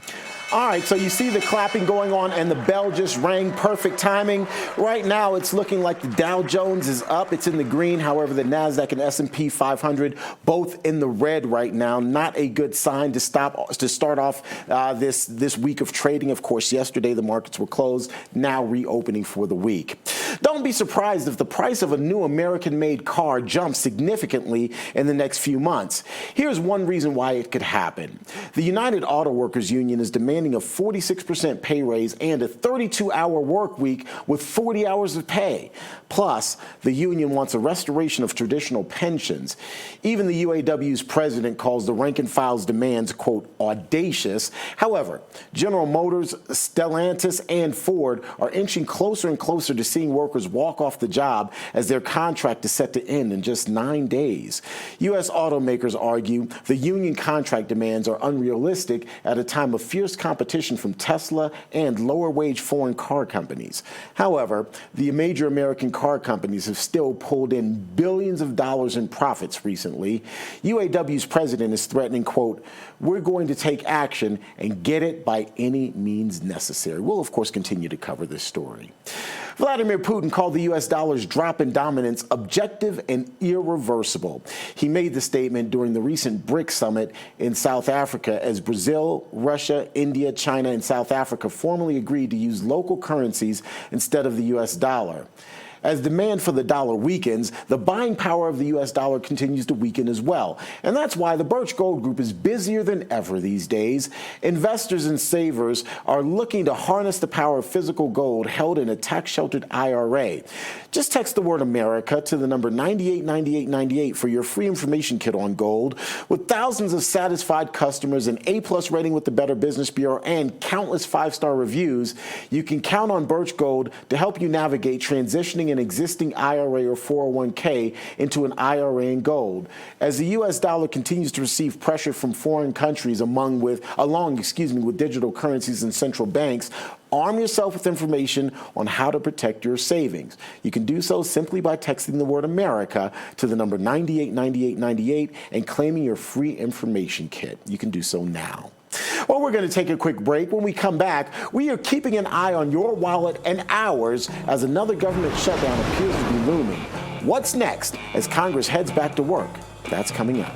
Speaker 1: All right, so you see the clapping going on and the bell just rang. Perfect timing. Right now, it's looking like the Dow Jones is up. It's in the green. However, the NASDAQ and S&P 500 both in the red right now. Not a good sign to start off this week of trading. Of course, yesterday the markets were closed, now reopening for the week. Don't be surprised if the price of a new American-made car jumps significantly in the next few months. Here's one reason why it could happen. The United Auto Workers Union is demanding a 46% pay raise and a 32-hour work week with 40 hours of pay. Plus, the union wants a restoration of traditional pensions. Even the UAW's president calls the rank and file's demands, quote, audacious. However, General Motors, Stellantis, and Ford are inching closer and closer to seeing workers walk off the job as their contract is set to end in just 9 days. U.S. automakers argue the union contract demands are unrealistic at a time of fierce competition from Tesla and lower-wage foreign car companies. However, the major American car companies have still pulled in billions of dollars in profits recently. UAW's president is threatening, quote, we're going to take action and get it by any means necessary. We'll, of course, continue to cover this story. Vladimir Putin called the U.S. dollar's drop in dominance objective and irreversible. He made the statement during the recent BRICS summit in South Africa as Brazil, Russia, India, China, and South Africa formally agreed to use local currencies instead of the U.S. dollar. As demand for the dollar weakens, the buying power of the U.S. dollar continues to weaken as well. And that's why the Birch Gold Group is busier than ever these days. Investors and savers are looking to harness the power of physical gold held in a tax-sheltered IRA. Just text the word America to the number 989898 for your free information kit on gold. With thousands of satisfied customers, an A-plus rating with the Better Business Bureau, and countless 5-star reviews, you can count on Birch Gold to help you navigate transitioning an existing IRA or 401k into an IRA in gold. As the U.S. dollar continues to receive pressure from foreign countries along with digital currencies and central banks, arm yourself with information on how to protect your savings. You can do so simply by texting the word America to the number 989898 and claiming your free information kit. You can do so now. Well, Well, we're going to take a quick break. When we come back, we are keeping an eye on your wallet and ours as another government shutdown appears to be looming. What's next as Congress heads back to work? That's coming up.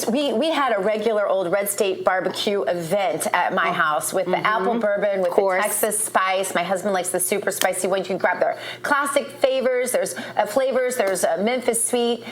Speaker 2: We had a regular old Red State barbecue event at my house with the apple bourbon, with the Texas spice. My husband likes the super spicy one. You can grab their classic flavors. There's Memphis sweet,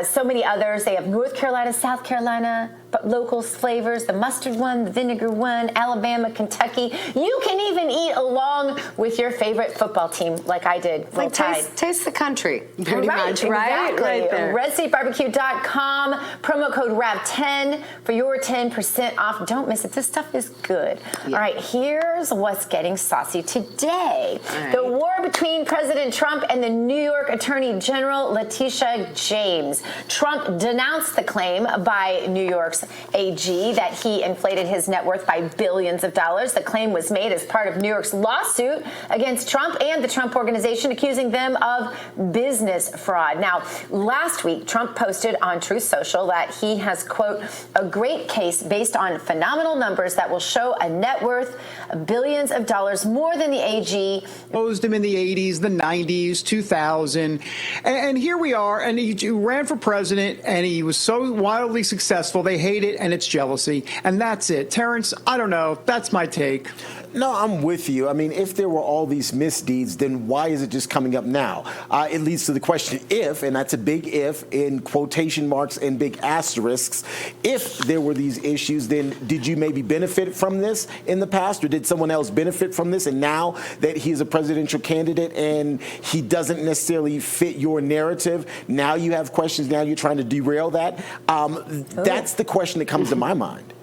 Speaker 2: so many others. They have North Carolina, South Carolina, but local flavors, the mustard one, the vinegar one, Alabama, Kentucky. You can even eat along with your favorite football team like I did.
Speaker 3: It's like taste the country, pretty much, right?
Speaker 2: Exactly.
Speaker 3: Right there.
Speaker 2: RedStateBarbecue.com, promo code RAV10 for your 10% off. Don't miss it. This stuff is good. Yeah. All right, here's what's getting saucy today. Right. The war between President Trump and the New York Attorney General Letitia James. Trump denounced the claim by New York's AG that he inflated his net worth by billions of dollars. The claim was made as part of New York's lawsuit against Trump and the Trump Organization, accusing them of business fraud. Now, last week, Trump posted on Truth Social that he has, quote, a great case based on phenomenal numbers that will show a net worth of billions of dollars more than the AG.
Speaker 6: Opposed him in the 80s, the 90s, 2000. And here we are, and he ran for president, and he was so wildly successful. They hate it, and it's jealousy. And that's it. Terrance, I don't know. That's my take.
Speaker 1: No, I'm with you. I mean, if there were all these misdeeds, then why is it just coming up now? It leads to the question if, and that's a big if in quotation marks and big asterisks, if there were these issues, then did you maybe benefit from this in the past, or did someone else benefit from this? And now that he's a presidential candidate and he doesn't necessarily fit your narrative, now you have questions, now you're trying to derail that. That's the question that comes to my mind.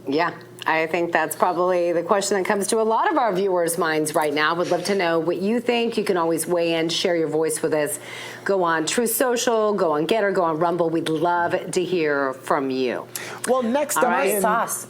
Speaker 3: Yeah. I think that's probably the question that comes to a lot of our viewers' minds right now. Would love to know what you think. You can always weigh in, share your voice with us. Go on Truth Social, go on Getter, go on Rumble. We'd love to hear from you.
Speaker 1: Well, next
Speaker 2: up, sauce.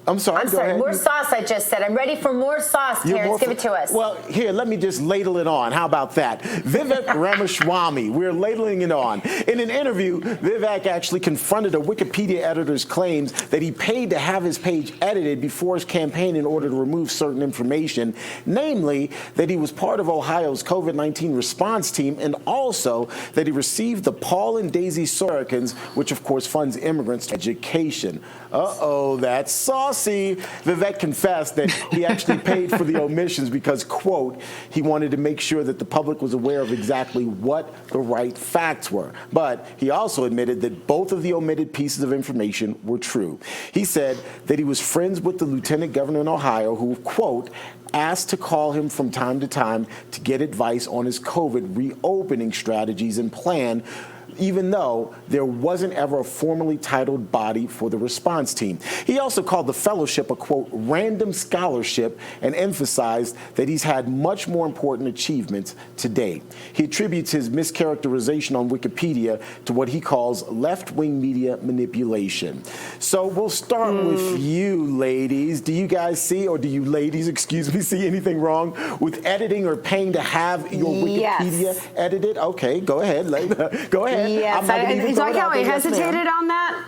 Speaker 1: I'm sorry, go ahead.
Speaker 2: More sauce, I just said. I'm ready for more sauce, Terrance. Give it to us.
Speaker 1: Well, here, let me just ladle it on. How about that? Vivek Ramaswamy, we're ladling it on. In an interview, Vivek actually confronted a Wikipedia editor's claims that he paid to have his page edited before his campaign in order to remove certain information, namely that he was part of Ohio's COVID-19 response team and also that he received the Paul and Daisy Sorokins, which of course funds immigrants' education. Uh-oh, that's sauce. see, Vivek confessed that he actually paid for the omissions because, quote, he wanted to make sure that the public was aware of exactly what the right facts were. But he also admitted that both of the omitted pieces of information were true. He said that he was friends with the lieutenant governor in Ohio who, quote, asked to call him from time to time to get advice on his COVID reopening strategies and plan, even though there wasn't ever a formally titled body for the response team. He also called the fellowship a, quote, random scholarship and emphasized that he's had much more important achievements to date. He attributes his mischaracterization on Wikipedia to what he calls left-wing media manipulation. So we'll start with you, ladies. Do you guys see, or do you ladies, excuse me, see anything wrong with editing or paying to have your Wikipedia edited? Okay, go ahead. Go ahead.
Speaker 3: Yes, is like how I hesitated on that?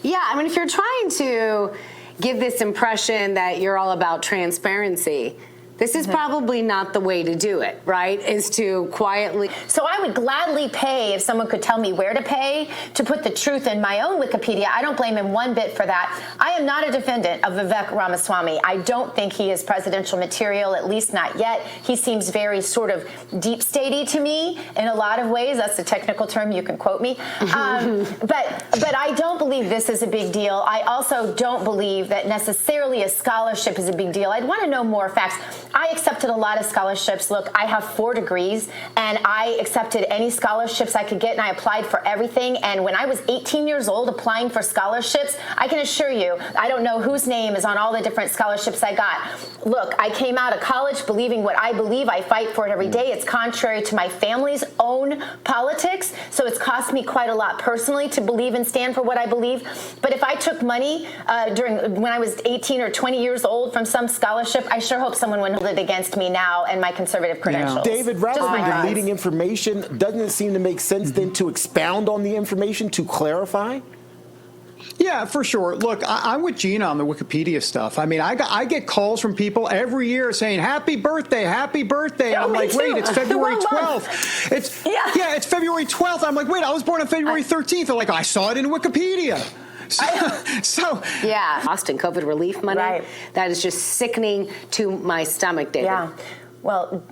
Speaker 3: Yeah, I mean, if you're trying to give this impression that you're all about transparency, this is probably not the way to do it, right? Is to quietly.
Speaker 2: So I would gladly pay if someone could tell me where to pay to put the truth in my own Wikipedia. I don't blame him one bit for that. I am not a defendant of Vivek Ramaswamy. I don't think he is presidential material, at least not yet. He seems very sort of deep statey to me in a lot of ways. That's a technical term. You can quote me. But I don't believe this is a big deal. I also don't believe that necessarily a scholarship is a big deal. I'd want to know more facts. I accepted a lot of scholarships. Look, I have 4 degrees, and I accepted any scholarships I could get, and I applied for everything. And when I was 18 years old applying for scholarships, I can assure you, I don't know whose name is on all the different scholarships I got. Look, I came out of college believing what I believe. I fight for it every day. It's contrary to my family's own politics, so it's cost me quite a lot personally to believe and stand for what I believe. But if I took money when I was 18 or 20 years old from some scholarship, I sure hope someone would hold it against me now and my conservative credentials.
Speaker 1: David, rather than deleting information, doesn't it seem to make sense then to expound on the information, to clarify?
Speaker 6: Yeah, for sure. Look, I'm with Gina on the Wikipedia stuff. I mean, I get calls from people every year saying, happy birthday, happy birthday.
Speaker 2: Oh,
Speaker 6: I'm like, wait, it's February 12th. It's February 12th. I'm like, wait, I was born on February 13th. They're like, I saw it in Wikipedia.
Speaker 3: Yeah, Austin COVID relief money. Right. That is just sickening to my stomach, David.
Speaker 2: Yeah. Well,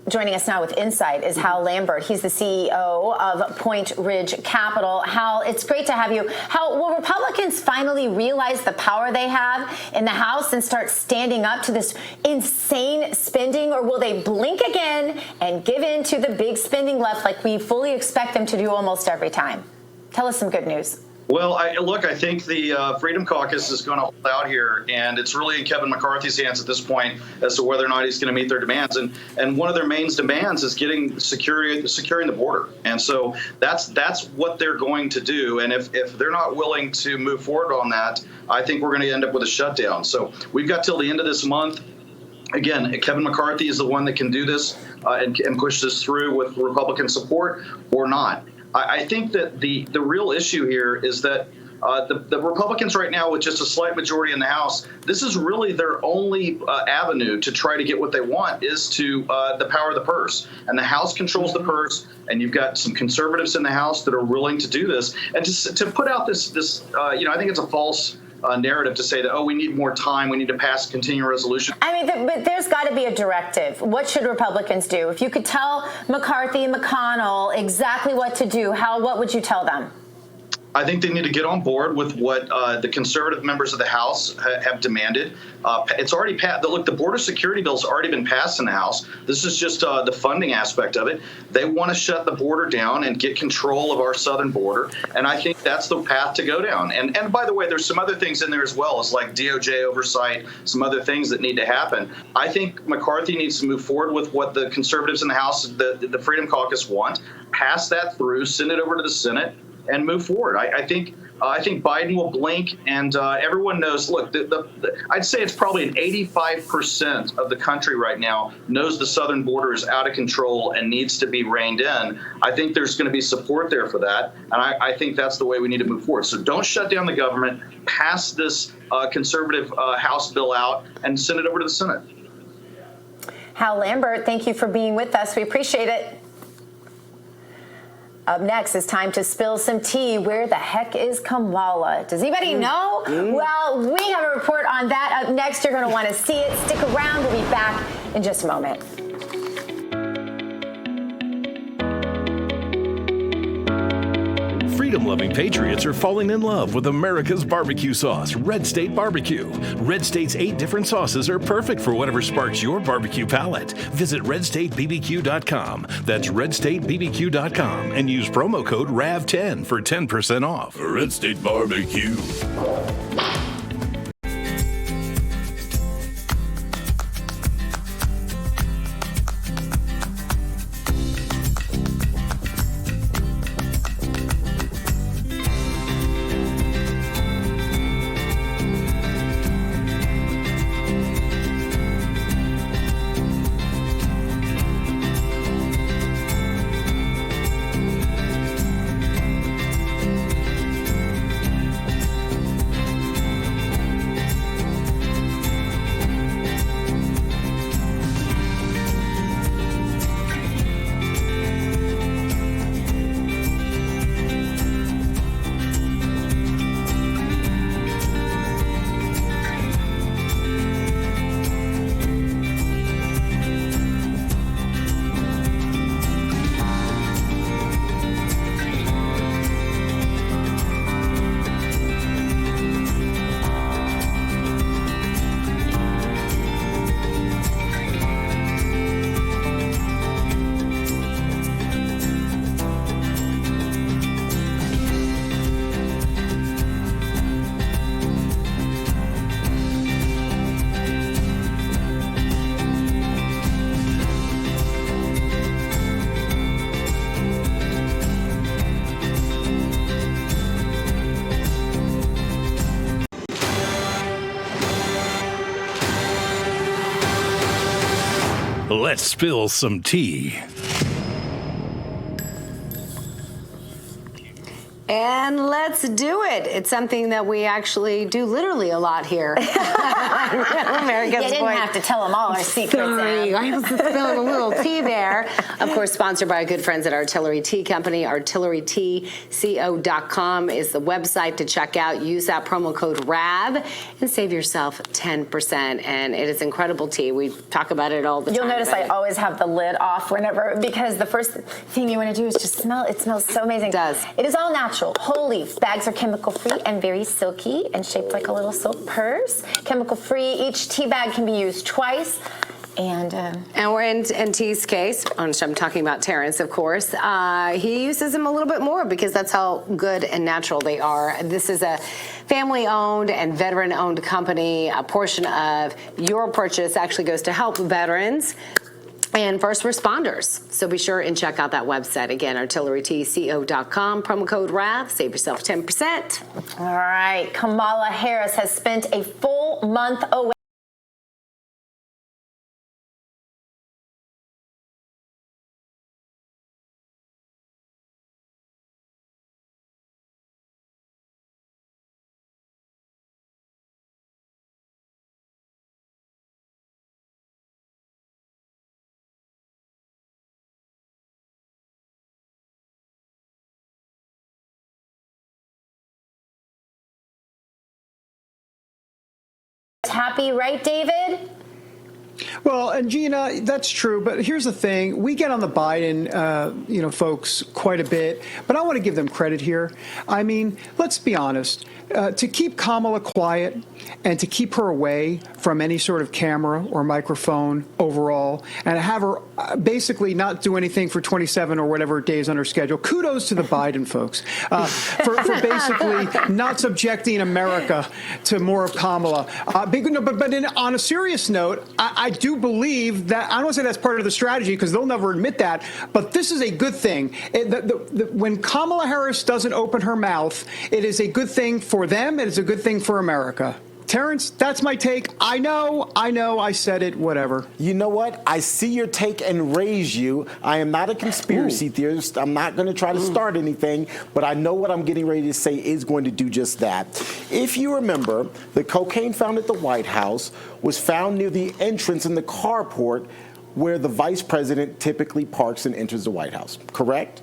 Speaker 2: joining us now with Insight is Hal Lambert. He's the CEO of Point Ridge Capital. Hal, it's great to have you. Hal, will Republicans finally realize the power they have in the House and start standing up to this insane spending, or will they blink again and give in to the big spending left like we fully expect them to do almost every time? Tell us some good news.
Speaker 7: Well, I think the Freedom Caucus is going to hold out here, and it's really in Kevin McCarthy's hands at this point as to whether or not he's going to meet their demands. And one of their main demands is securing the border. And so that's what they're going to do. And if they're not willing to move forward on that, I think we're going to end up with a shutdown. So we've got till the end of this month. Again, Kevin McCarthy is the one that can do this and push this through with Republican support or not. I think that the real issue here is that the Republicans right now, with just a slight majority in the House, this is really their only avenue to try to get what they want is to the power of the purse. And the House controls the purse, and you've got some conservatives in the House that are willing to do this. And to put out this I think it's a false narrative to say that, we need more time, we need to pass a continuing resolution.
Speaker 2: I mean, but there's got to be a directive. What should Republicans do? If you could tell McCarthy and McConnell exactly what to do, what would you tell them?
Speaker 7: I think they need to get on board with what the conservative members of the House have demanded. It's already passed. Look, the border security bill's already been passed in the House. This is just the funding aspect of it. They want to shut the border down and get control of our southern border, and I think that's the path to go down. And by the way, there's some other things in there as well, as like DOJ oversight, some other things that need to happen. I think McCarthy needs to move forward with what the conservatives in the House, the Freedom Caucus want, pass that through, send it over to the Senate, and move forward. I think Biden will blink, and everyone knows. Look, I'd say it's probably an 85% of the country right now knows the southern border is out of control and needs to be reined in. I think there's going to be support there for that, and I think that's the way we need to move forward. So don't shut down the government. Pass this conservative House bill out and send it over to the Senate.
Speaker 2: Hal Lambert, thank you for being with us. We appreciate it. Up next, it's time to spill some tea. Where the heck is Kamala? Does anybody know? Well, we have a report on that up next. You're going to want to see it. Stick around. We'll be back in just a moment.
Speaker 8: Freedom-loving patriots are falling in love with America's barbecue sauce, Red State Barbecue. Red State's 8 different sauces are perfect for whatever sparks your barbecue palate. Visit redstatebbq.com. That's redstatebbq.com and use promo code RAV10 for 10% off. Red State Barbecue. Let's spill some tea.
Speaker 3: And let's do it. It's something that we actually do literally a lot here. America's
Speaker 2: You didn't
Speaker 3: Voice.
Speaker 2: have to tell them all our secrets.
Speaker 3: Sorry, I was just spilling a little tea there. Of course, sponsored by our good friends at Artillery Tea Company. ArtilleryTeaCo.com is the website to check out. Use that promo code RAV and save yourself 10%. And it is incredible tea. We talk about it all the time.
Speaker 2: You'll notice I always have the lid off whenever, because the first thing you want to do is just smell. It smells so amazing. It does. It is all natural. Whole leaf. Bags are chemical-free and very silky and shaped like a little silk purse. Chemical-free. Each tea bag can be used twice. And
Speaker 3: we're in T's case, I'm talking about Terrance, of course. He uses them a little bit more because that's how good and natural they are. This is a family-owned and veteran-owned company. A portion of your purchase actually goes to help veterans and first responders. So be sure and check out that website. Again, ArtilleryTeaCo.com, promo code RAV, save yourself 10%.
Speaker 2: all right, Kamala Harris has spent a full month away. Happy, right, David?
Speaker 6: Well, and Gina, that's true. But here's the thing: we get on the Biden, folks quite a bit, but I want to give them credit here. I mean, let's be honest. To keep Kamala quiet and to keep her away from any sort of camera or microphone overall, and have her basically not do anything for 27 or whatever days on her schedule. Kudos to the Biden folks for basically not subjecting America to more of Kamala. But on a serious note, I do believe that, I don't want to say that's part of the strategy because they'll never admit that, but this is a good thing. When Kamala Harris doesn't open her mouth, it is a good thing for them. It is a good thing for America. Terrance, that's my take. I know, I said it, whatever.
Speaker 1: You know what? I see your take and raise you. I am not a conspiracy theorist. I'm not going to try to start anything, but I know what I'm getting ready to say is going to do just that. If you remember, the cocaine found at the White House was found near the entrance in the carport where the vice president typically parks and enters the White House, correct?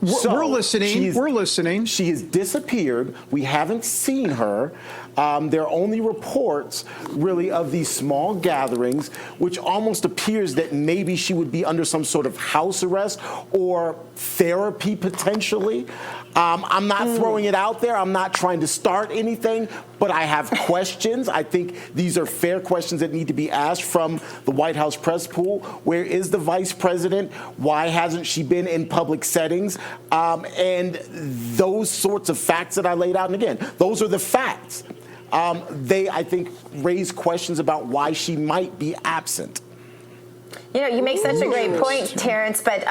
Speaker 1: So
Speaker 6: we're listening. We're listening.
Speaker 1: She has disappeared. We haven't seen her. There are only reports, really, of these small gatherings, which almost appears that maybe she would be under some sort of house arrest or therapy, potentially. I'm not throwing it out there. I'm not trying to start anything, but I have questions. I think these are fair questions that need to be asked from the White House press pool. Where is the vice president? Why hasn't she been in public settings? And those sorts of facts that I laid out. And again, those are the facts. They, I think, raise questions about why she might be absent.
Speaker 2: You know, you make such a great point, Terrance, but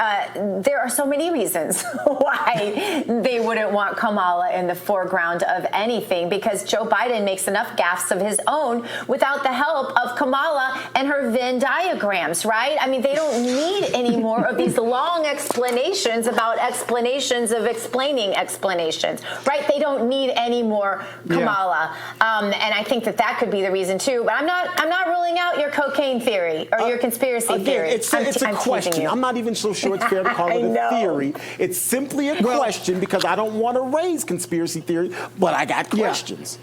Speaker 2: there are so many reasons why they wouldn't want Kamala in the foreground of anything, because Joe Biden makes enough gaffes of his own without the help of Kamala and her Venn diagrams, right? I mean, they don't need any more of these long explanations about explanations of explaining explanations, right? They don't need any more Kamala. And I think that could be the reason, too. But I'm not ruling out your cocaine theory or your conspiracy theory.
Speaker 1: It's a question. I'm not even so sure it's fair to call it a theory. It's simply a question, because I don't want to raise conspiracy theory, but I got questions.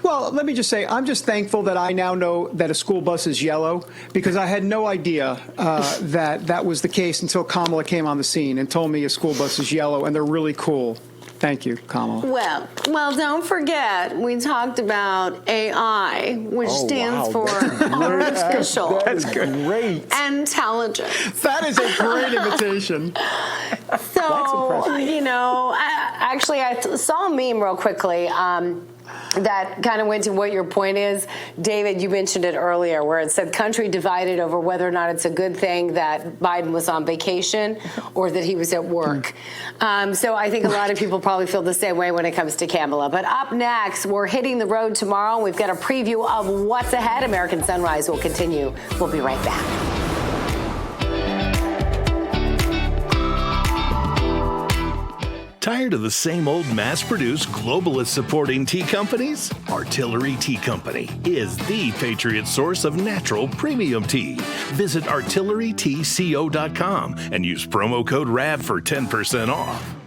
Speaker 6: Well, let me just say, I'm just thankful that I now know that a school bus is yellow, because I had no idea that was the case until Kamala came on the scene and told me a school bus is yellow, and they're really cool. Thank you, Kamala.
Speaker 3: Well, don't forget, we talked about AI, which stands for artificial intelligence.
Speaker 6: That is a great invitation.
Speaker 3: So, you know, I saw a meme real quickly. That kind of went to what your point is. David, you mentioned it earlier, where it said country divided over whether or not it's a good thing that Biden was on vacation or that he was at work. So I think a lot of people probably feel the same way when it comes to Kamala. But up next, we're hitting the road tomorrow. We've got a preview of what's ahead. American Sunrise will continue. We'll be right back.
Speaker 8: Tired of the same old mass-produced, globalist-supporting tea companies? Artillery Tea Company is the Patriot source of natural premium tea. Visit artilleryteaco.com and use promo code RAB for 10% off.